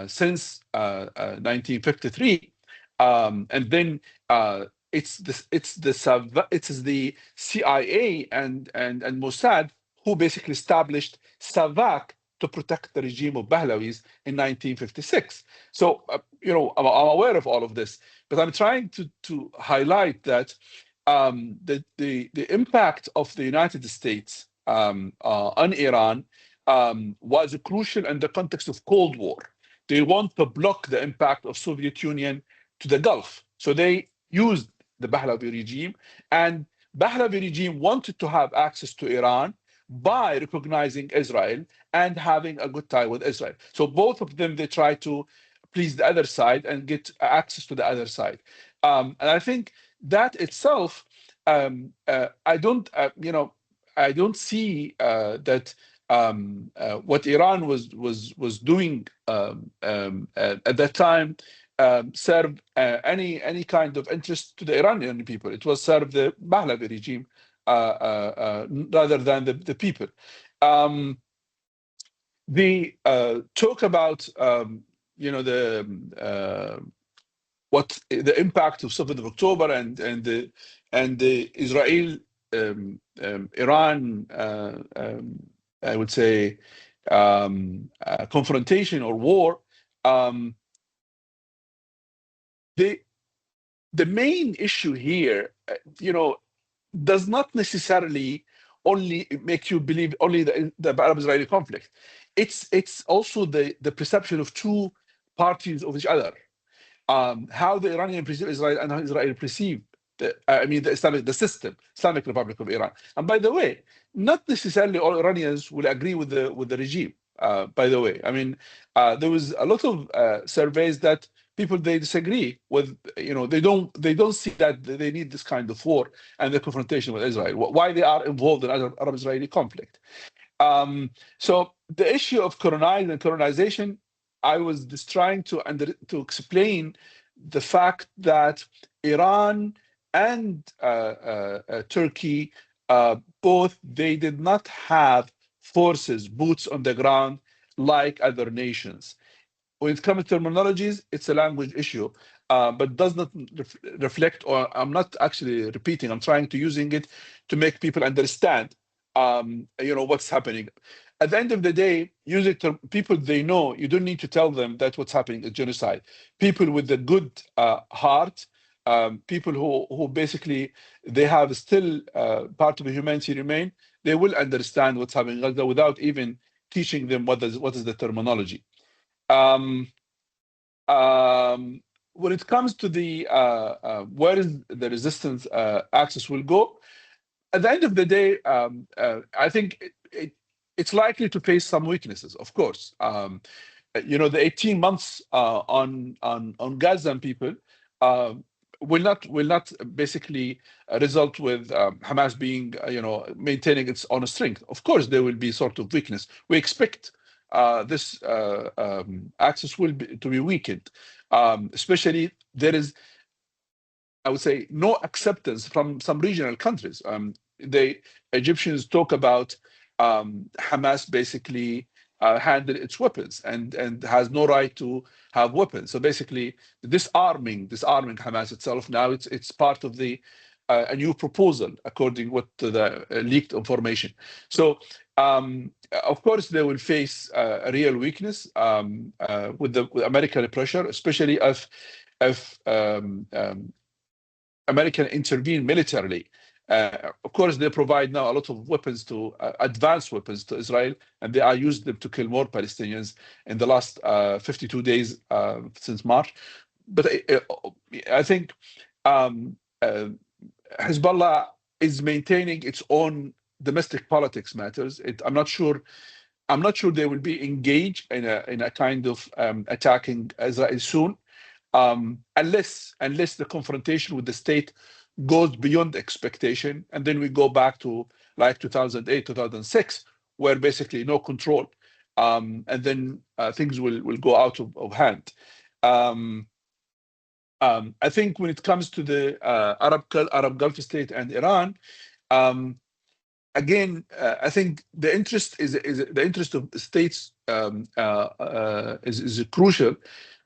since 1953, and then it's the CIA and Mossad who basically established SAVAK to protect the regime of Pahlavis in 1956. So I'm aware of all of this, but I'm trying to highlight that the impact of the United States on Iran was crucial in the context of Cold War. They want to block the impact of Soviet Union to the Gulf. So they used the Pahlavi regime, and Pahlavi regime wanted to have access to Iran by recognizing Israel and having a good tie with Israel. So both of them, they try to please the other side and get access to the other side. And I think that itself, I don't see that what Iran was doing at that time served any kind of interest to the Iranian people. It was served the Pahlavi regime rather than the people. The talk about what the impact of 7th of October and the Israel Iran I would say confrontation or war. The main issue here, does not necessarily only make you believe only the Arab-Israeli conflict. It's also the perception of two parties of each other. How the Iranian perceive Israel and how Israel perceive the system, Islamic Republic of Iran. And by the way, not necessarily all Iranians will agree with the regime. By the way, there was a lot of surveys that people they disagree with. They don't see that they need this kind of war and the confrontation with Israel. Why they are involved in Arab-Israeli conflict. So the issue of colonizing and colonization, I was just trying to explain the fact that Iran and Turkey, both, they did not have forces, boots on the ground like other nations. When it comes to terminologies, it's a language issue, but does not reflect, or I'm not actually repeating, I'm trying to using it to make people understand what's happening. At the end of the day, using people they know, you don't need to tell them that what's happening is genocide. People with a good heart, people who basically they have still part of the humanity remain, they will understand what's happening without even teaching them what is the terminology. When it comes to the where is the resistance axis will go, at the end of the day, I think it's likely to face some weaknesses, of course. The 18 months on Gazan people will not basically result with Hamas being, maintaining its own strength. Of course, there will be sort of weakness. We expect this axis to be weakened, especially there is, I would say, no acceptance from some regional countries. The Egyptians talk about Hamas basically handle its weapons and has no right to have weapons. So basically, disarming Hamas itself now, it's part of the a new proposal according to the leaked information. So of course they will face a real weakness with American pressure, especially if American intervene militarily Of course, they provide now a lot of weapons to advanced weapons to Israel, and they are using them to kill more Palestinians in the last 52 days since March. But I think Hezbollah is maintaining its own domestic politics matters. I'm not sure they will be engaged in a kind of attacking Israel soon, unless the confrontation with the state goes beyond expectation, and then we go back to like 2008, 2006, where basically no control, and then things will go out of hand. I think when it comes to the Arab Gulf state and Iran, again, I think the interest is the interest of the states is crucial,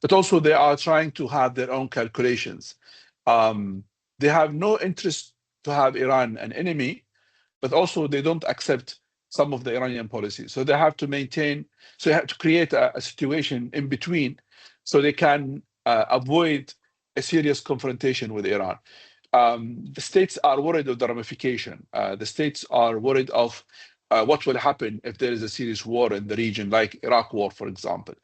but also they are trying to have their own calculations. They have no interest to have Iran an enemy, but also they don't accept some of the Iranian policies. So they have to maintain, so they have to create a situation in between so they can avoid a serious confrontation with Iran. The states are worried of the ramification. The states are worried of what will happen if there is a serious war in the region, like Iraq war, for example.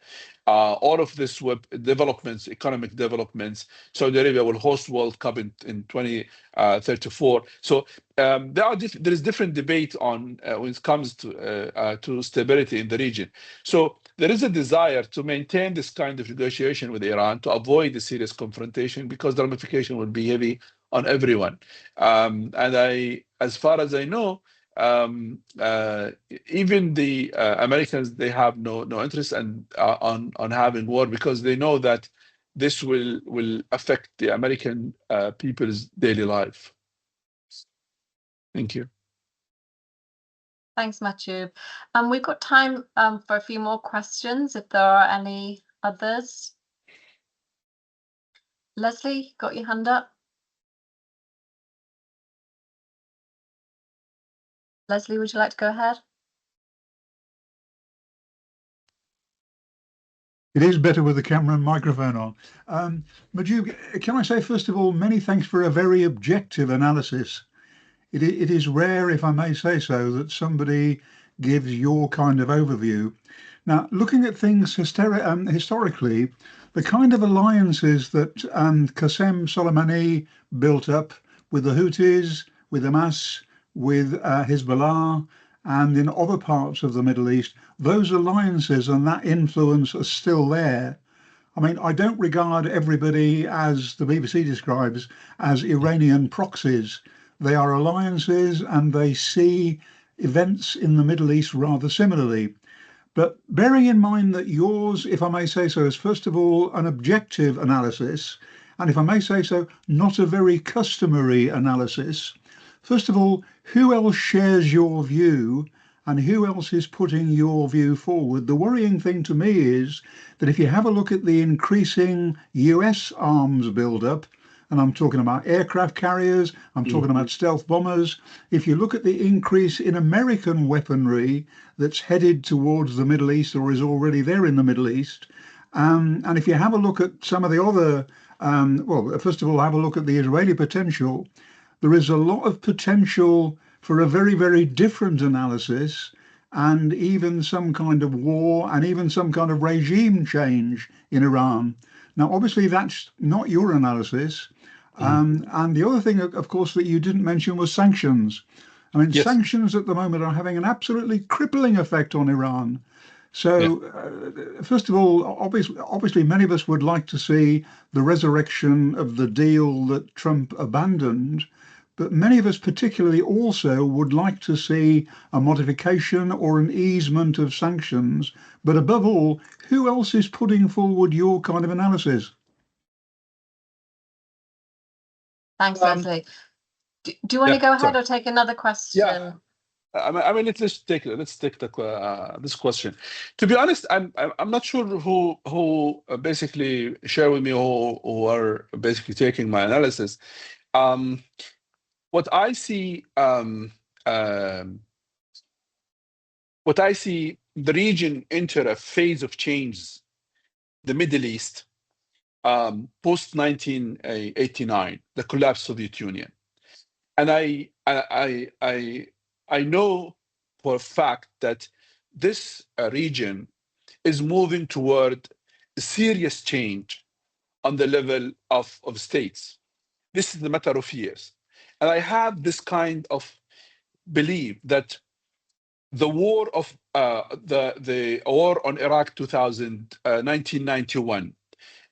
All of this developments, economic developments, Saudi Arabia will host World Cup in 2034. So there is different debate on when it comes to stability in the region. So there is a desire to maintain this kind of negotiation with Iran to avoid the serious confrontation, because the ramification will be heavy on everyone. And as far as I know, even the Americans, they have no interest on having war, because they know that this will affect the American people's daily life. Thank you. Thanks, Mahjoob. We've got time for a few more questions, if there are any others. Leslie, got your hand up? Leslie, would you like to go ahead? It is better with the camera and microphone on. Mahjoob, can I say, first of all, many thanks for a very objective analysis. It is rare, if I may say so, that somebody gives your kind of overview. Now, looking at things historically, the kind of alliances that Qasem Soleimani built up with the Houthis, with Hamas, with Hezbollah, and in other parts of the Middle East, those alliances and that influence are still there. I mean, I don't regard everybody, as the BBC describes, as Iranian proxies. They are alliances and they see events in the Middle East rather similarly. But bearing in mind that yours, if I may say so, is first of all an objective analysis, and if I may say so, not a very customary analysis. First of all, who else shares your view and who else is putting your view forward? The worrying thing to me is that if you have a look at the increasing US arms buildup, and I'm talking about aircraft carriers, I'm talking about stealth bombers, if you look at the increase in American weaponry that's headed towards the Middle East or is already there in the Middle East, and if you have a look at some of the other, well, first of all, have a look at the Israeli potential. There is a lot of potential for a very, very different analysis, and even some kind of war and even some kind of regime change in Iran. Now, obviously, that's not your analysis. And the other thing, of course, that you didn't mention was sanctions. I mean, yes. Sanctions at the moment are having an absolutely crippling effect on Iran. So, first of all, obviously, many of us would like to see the resurrection of the deal that Trump abandoned. But many of us particularly also would like to see a modification or an easement of sanctions. But above all, who else is putting forward your kind of analysis? Thanks, Leslie. Do you want to go ahead or take another question? Yeah. I mean, let's take this question. To be honest, I'm not sure who basically share with me who are basically taking my analysis. What I see, the region enter a phase of change, the Middle East, post 1989, the collapse of the Soviet Union. And I know for a fact that this region is moving toward serious change on the level of states. This is a matter of years. And I have this kind of belief that the war of the war on Iraq 1991,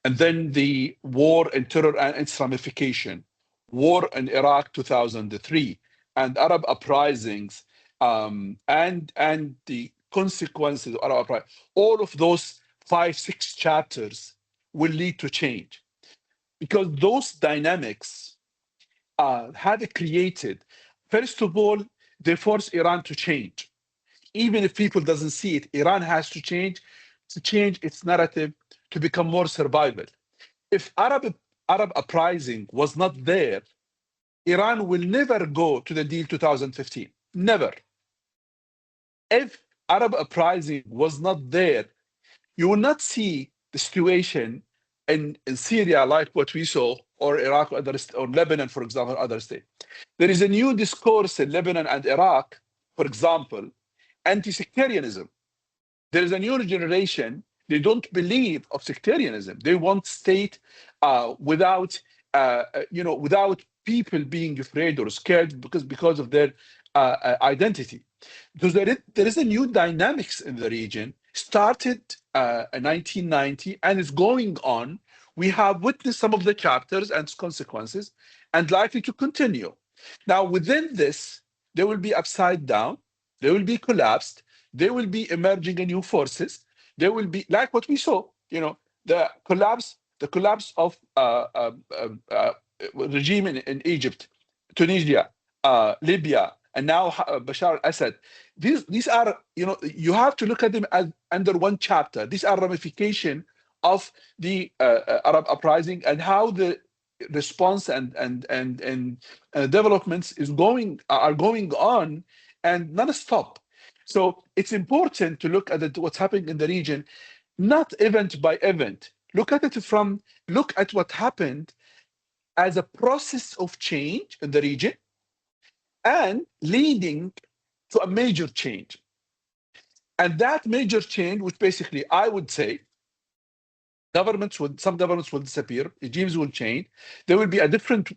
and then the war and terror and its ramification, war in Iraq 2003, and Arab uprisings, and the consequences of Arab uprisings, all of those 5-6 chapters will lead to change, because those dynamics have created, first of all, they force Iran to change. Even if people doesn't see it, Iran has to change its narrative to become more survival. If Arab uprising was not there, Iran will never go to the deal 2015. Never. If Arab uprising was not there, you will not see the situation in Syria like what we saw, or Iraq, or Lebanon, for example, other states. There is a new discourse in Lebanon and Iraq, for example, anti-sectarianism. There is a new generation. They don't believe of sectarianism. They want state without people being afraid or scared because of their identity. Because there is a new dynamics in the region, started in 1990 and is going on. We have witnessed some of the chapters and consequences, and likely to continue. Now, within this, there will be upside down, there will be collapsed, there will be emerging new forces. There will be, like what we saw, the collapse of regime in Egypt, Tunisia, Libya, and now Bashar al-Assad. These are, you have to look at them as under one chapter. These are ramification of the Arab uprising, and how the response and developments are going on and non-stop. So it's important to look at what's happening in the region, not event by event. Look at what happened as a process of change in the region and leading to a major change. And that major change, which basically I would say, some governments will disappear, regimes will change. There will be a different,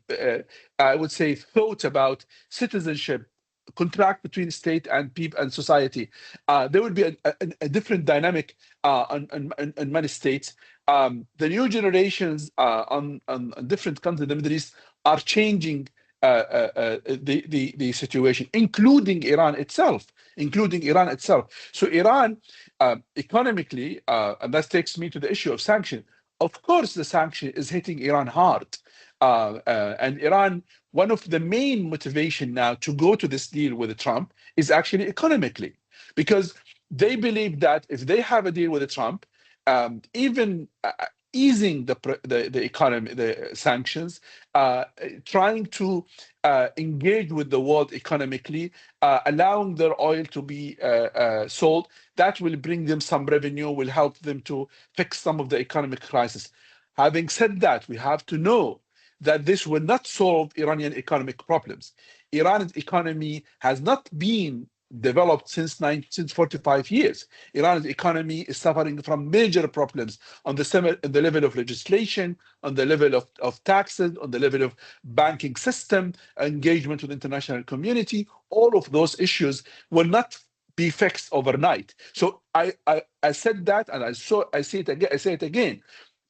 I would say, thought about citizenship, contract between state and people and society. There will be a different dynamic in many states. The new generations on different countries in the Middle East are changing the situation, including Iran itself. So Iran, economically, and that takes me to the issue of sanction. Of course, the sanction is hitting Iran hard, and Iran. One of the main motivation now to go to this deal with Trump is actually economically, because they believe that if they have a deal with Trump, even easing the economy, the sanctions, trying to engage with the world economically, allowing their oil to be sold, that will bring them some revenue, will help them to fix some of the economic crisis. Having said that, we have to know that this will not solve Iranian economic problems. Iran's economy has not been developed since 45 years. Iran's economy is suffering from major problems on the level of legislation, on the level of taxes, on the level of banking system, engagement with the international community. All of those issues will not be fixed overnight. So I said that, and I say it again.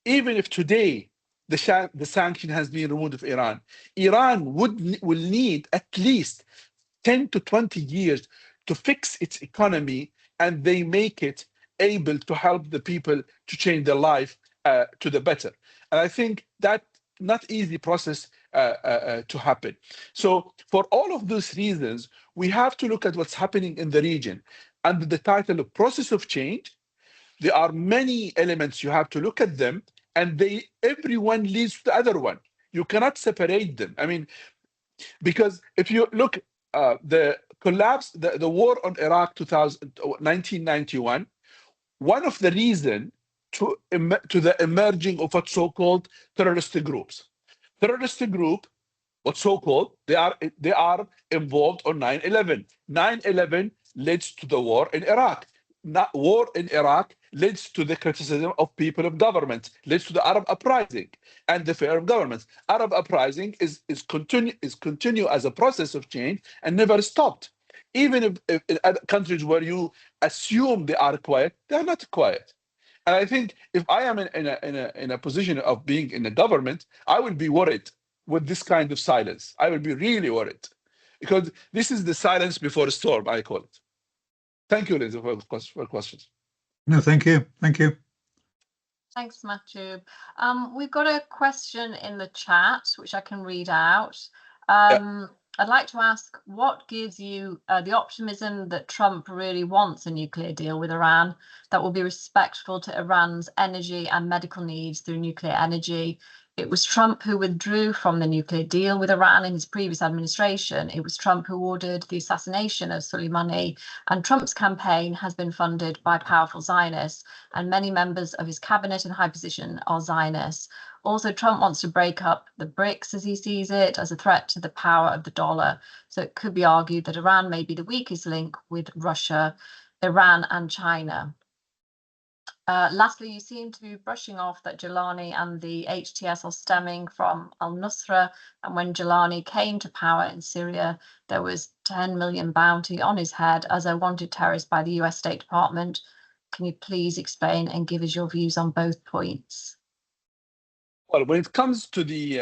Even if today the sanction has been removed of Iran, Iran will need at least 10 to 20 years to fix its economy, and they make it able to help the people to change their life to the better. And I think that not easy process to happen. So for all of those reasons, we have to look at what's happening in the region under the title of process of change. There are many elements, you have to look at them, and everyone leads to the other one. You cannot separate them. I mean, because if you look, the collapse, the war on Iraq 1991, one of the reasons to the emerging of what so-called terrorist groups. Terrorist group What's so-called, they are involved on 9/11. 9/11 leads to the war in Iraq. War in Iraq leads to the criticism of people of government, leads to the Arab uprising and the fear of governments. Arab uprising is continue as a process of change and never stopped. Even if in other countries where you assume they are quiet, they are not quiet. And I think if I am in a position of being in the government, I will be worried with this kind of silence. I will be really worried, because this is the silence before a storm, I call it. Thank you, Liz, for questions. No, thank you. Thank you. Thanks, Mahjoob. We've got a question in the chat, which I can read out. I'd like to ask, what gives you the optimism that Trump really wants a nuclear deal with Iran that will be respectful to Iran's energy and medical needs through nuclear energy? It was Trump who withdrew from the nuclear deal with Iran in his previous administration. It was Trump who ordered the assassination of Soleimani, and Trump's campaign has been funded by powerful Zionists, and many members of his cabinet and high position are Zionists. Also, Trump wants to break up the BRICS, as he sees it, as a threat to the power of the dollar. So it could be argued that Iran may be the weakest link with Russia, Iran, and China. Lastly, you seem to be brushing off that Gilani and the HTS are stemming from al-Nusra, and when Gilani came to power in Syria, there was 10 million bounty on his head as a wanted terrorist by the US State Department. Can you please explain and give us your views on both points? Well, when it comes to the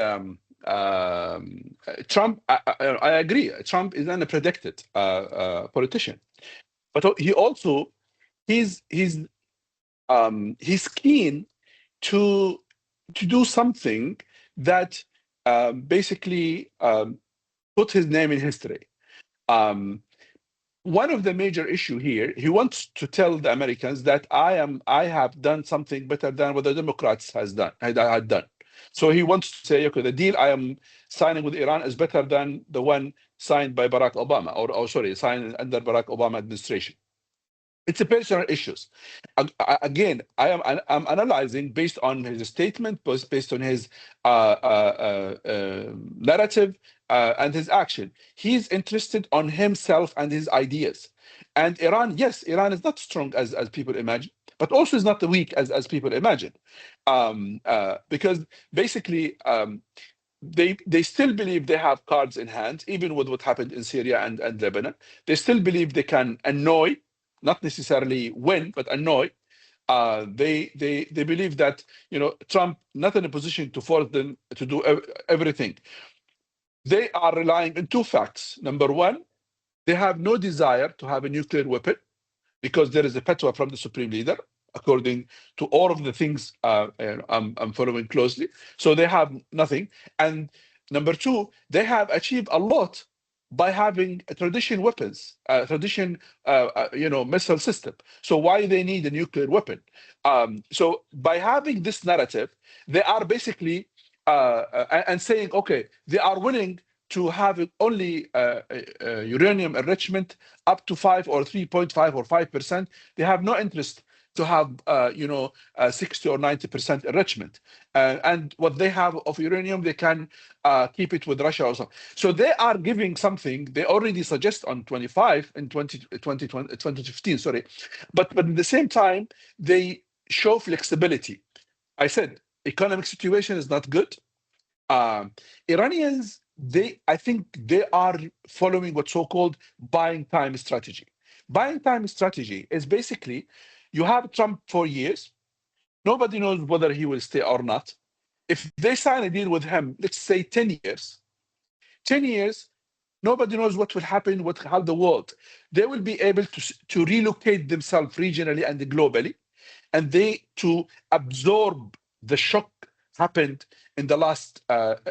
Trump, I agree. Trump is an unpredicted politician, but he also he's keen to do something that basically put his name in history. One of the major issue here, he wants to tell the Americans that I have done something better than what the Democrats had done. So he wants to say, okay, the deal I am signing with Iran is better than the one signed by Barack Obama, or sorry, signed under Barack Obama administration. It's a personal issues. Again, I'm analyzing based on his statement, based on his narrative and his action. He's interested on himself and his ideas. And Iran, yes, Iran is not strong as people imagine, but also is not weak as people imagine, because basically they still believe they have cards in hand, even with what happened in Syria and Lebanon. They still believe they can annoy, not necessarily win, but annoy. They believe that, you know, Trump not in a position to force them to do everything. They are relying on two facts. Number one, they have no desire to have a nuclear weapon because there is a fatwa from the supreme leader, according to all of the things I'm following closely. So they have nothing. And number two, they have achieved a lot by having traditional weapons, missile system. So why they need a nuclear weapon? So by having this narrative, they are basically and saying, okay, they are willing to have only uranium enrichment up to 5 or 3.5 or 5%. They have no interest to have 60 or 90% enrichment, and what they have of uranium, they can keep it with Russia also. So they are giving something they already suggest on 25 in 2015, sorry, but at the same time they show flexibility. I said economic situation is not good. Iranians, I think they are following what's so-called buying time strategy. Buying time strategy is basically, you have Trump for years. Nobody knows whether he will stay or not. If they sign a deal with him, let's say 10 years, nobody knows what will happen, how the world. They will be able to relocate themselves regionally and globally, and to absorb the shock happened in the last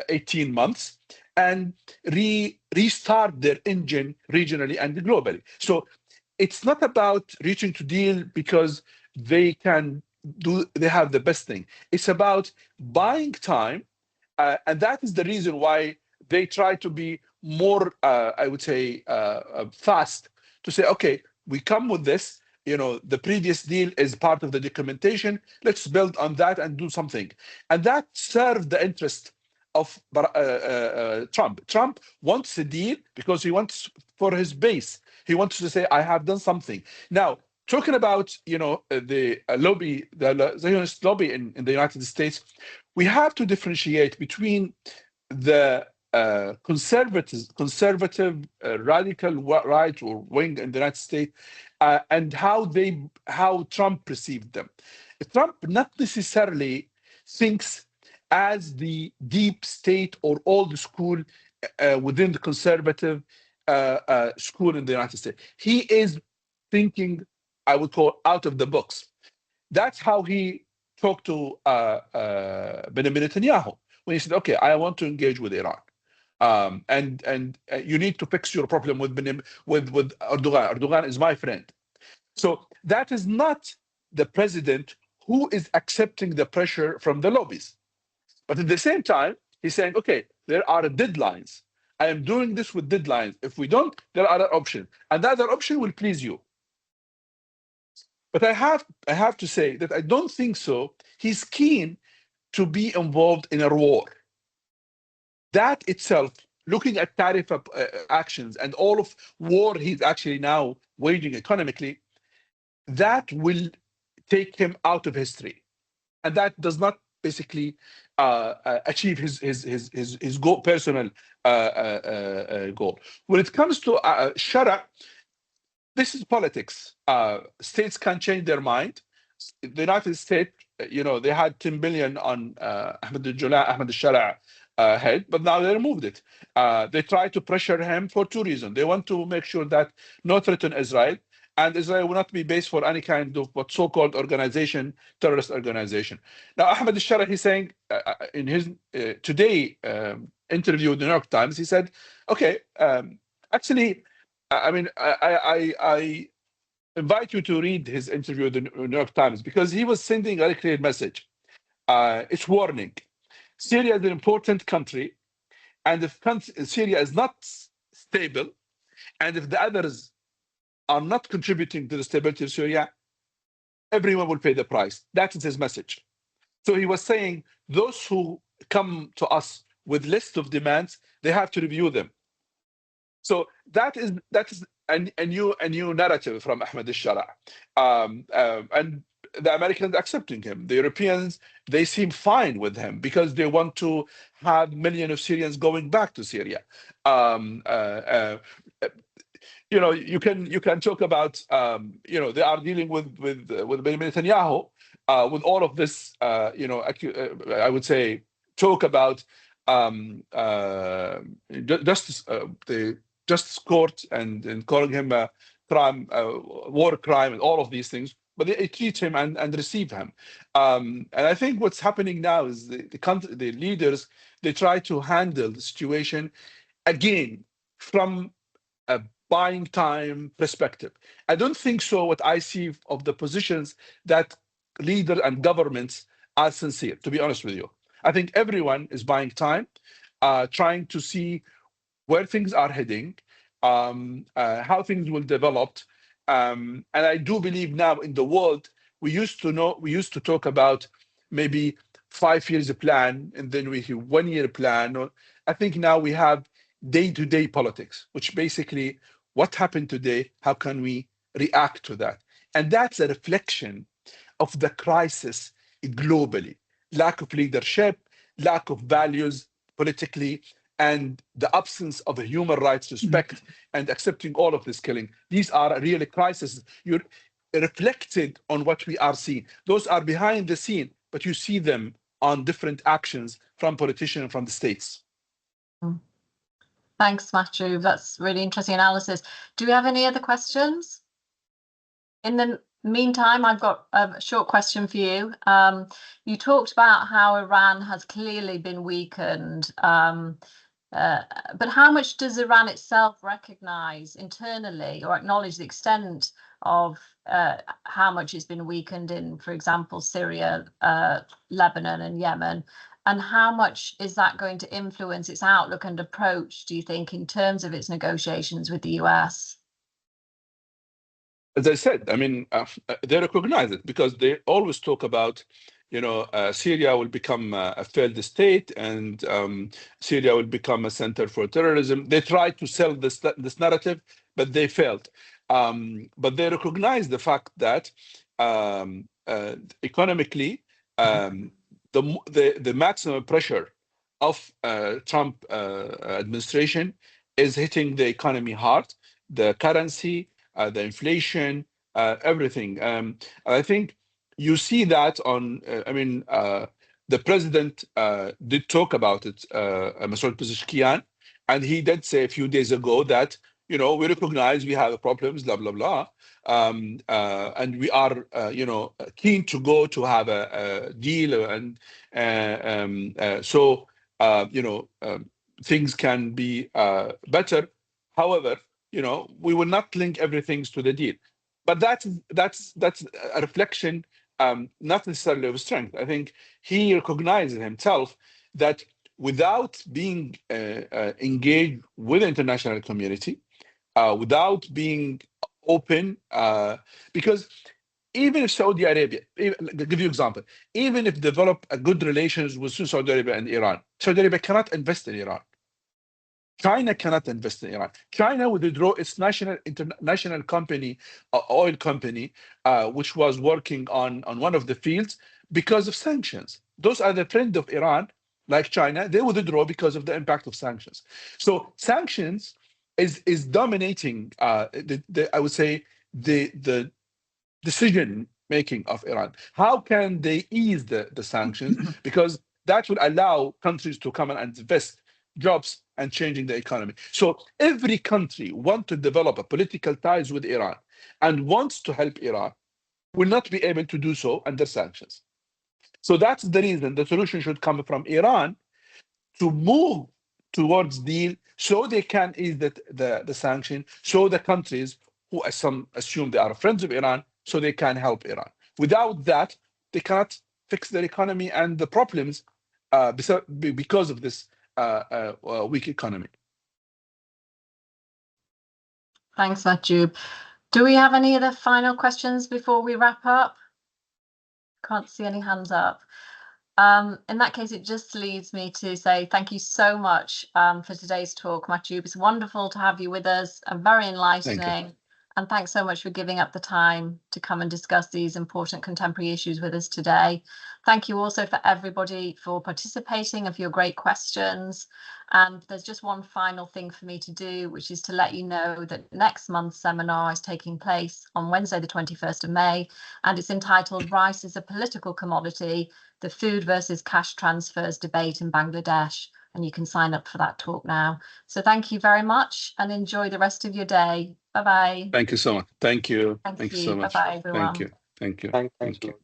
18 months and restart their engine regionally and globally. So it's not about reaching to deal because they have the best thing. It's about buying time, and that is the reason why they try to be more, I would say, fast to say, okay, we come with this. The previous deal is part of the documentation. Let's build on that and do something, and that served the interest of Trump. Trump wants a deal because he wants for his base. He wants to say, I have done something. Now, talking about, the lobby, the Zionist lobby in the United States, we have to differentiate between the conservative radical right or wing in the United States and how Trump perceived them. Trump not necessarily thinks as the deep state or old school within the conservative school in the United States. He is thinking, I would call, out of the box. That's how he talked to Benjamin Netanyahu when he said, "Okay, I want to engage with Iran, and you need to fix your problem with Erdogan. Erdogan is my friend." So that is not the president who is accepting the pressure from the lobbies. But at the same time, he's saying, okay, there are deadlines. I am doing this with deadlines. If we don't, there are other options. And the other option will please you. But I have to say that I don't think so. He's keen to be involved in a war. That itself, looking at tariff actions and all of war he's actually now waging economically, that will take him out of history. And that does not basically achieve his goal, personal goal. When it comes to Shara, this is politics. States can change their mind. The United States, they had 10 billion on Ahmed al-Shara head, but now they removed it. They try to pressure him for two reasons. They want to make sure that no threat on Israel, and Israel will not be based for any kind of what so-called organization, terrorist organization. Now, Ahmed al-Shara, he's saying in his today interview with the New York Times, he said, okay, actually, I mean, I invite you to read his interview with the New York Times, because he was sending a very clear message. It's warning. Syria is an important country, and if Syria is not stable, and if the others are not contributing to the stability of Syria, everyone will pay the price. That is his message. So he was saying those who come to us with list of demands, they have to review them. So that is a new narrative from Ahmed al-Shara, and the Americans accepting him. The Europeans, they seem fine with him because they want to have millions of Syrians going back to Syria. You can talk about they are dealing with Benjamin Netanyahu with all of this I would say talk about justice, the justice court and calling him a crime, war crime, and all of these things. But they treat him and receive him. And I think what's happening now is the leaders, they try to handle the situation again from a buying time perspective. I don't think so. What I see of the positions that leaders and governments are sincere, to be honest with you. I think everyone is buying time, trying to see where things are heading, how things will develop. And I do believe now in the world, we used to talk about maybe 5 years plan, and then we have 1 year plan. I think now we have day-to-day politics, which basically what happened today, how can we react to that? And that's a reflection of the crisis globally. Lack of leadership, lack of values politically, and the absence of a human rights respect and accepting all of this killing. These are really crises. You're reflected on what we are seeing. Those are behind the scene, but you see them on different actions from politicians and from the states. Thanks, Mahjoob. That's really interesting analysis. Do we have any other questions? In the meantime, I've got a short question for you. You talked about how Iran has clearly been weakened, but how much does Iran itself recognize internally or acknowledge the extent of how much it's been weakened in, for example, Syria, Lebanon and Yemen? And how much is that going to influence its outlook and approach, do you think, in terms of its negotiations with the US? As I said, I mean, they recognize it because they always talk about Syria will become a failed state, and Syria will become a center for terrorism. They tried to sell this narrative, but they failed. But they recognize the fact that economically, the maximum pressure of Trump administration is hitting the economy hard, the currency, the inflation, everything. I think you see that on, the president did talk about it, Masoud Pezeshkian, and he did say a few days ago that, we recognize we have problems, blah, blah, blah. And we are, keen to go to have a deal. And things can be better. However, we will not link everything to the deal. But that's a reflection, not necessarily of strength. I think he recognizes himself that without being engaged with the international community, without being open, because even if Saudi Arabia, I'll give you an example, even if develop a good relations with Saudi Arabia and Iran, Saudi Arabia cannot invest in Iran. China cannot invest in Iran. China would withdraw its national company, oil company, which was working on one of the fields because of sanctions. Those are the friends of Iran, like China. They would withdraw because of the impact of sanctions. So sanctions is dominating, I would say, the decision making of Iran. How can they ease the sanctions? Because that will allow countries to come and invest jobs and changing the economy. So every country wants to develop a political ties with Iran and wants to help Iran will not be able to do so under sanctions. So that's the reason the solution should come from Iran to move towards deal so they can ease the sanction, so the countries who some assume they are friends of Iran, so they can help Iran. Without that, they cannot fix their economy and the problems because of this weak economy. Thanks, Mahjoob. Do we have any other final questions before we wrap up? Can't see any hands up. In that case, it just leaves me to say thank you so much for today's talk, Mahjoob. It's wonderful to have you with us and very enlightening. And thanks so much for giving up the time to come and discuss these important contemporary issues with us today. Thank you also for everybody for participating and for your great questions. And there's just one final thing for me to do, which is to let you know that next month's seminar is taking place on Wednesday, the 21st of May, and it's entitled Rice is a Political Commodity, the Food versus Cash Transfers Debate in Bangladesh. And you can sign up for that talk now. So thank you very much and enjoy the rest of your day. Bye-bye. Thank you so much. Thank you. Thank you so much. Bye-bye, everyone. Thank you. Thank you.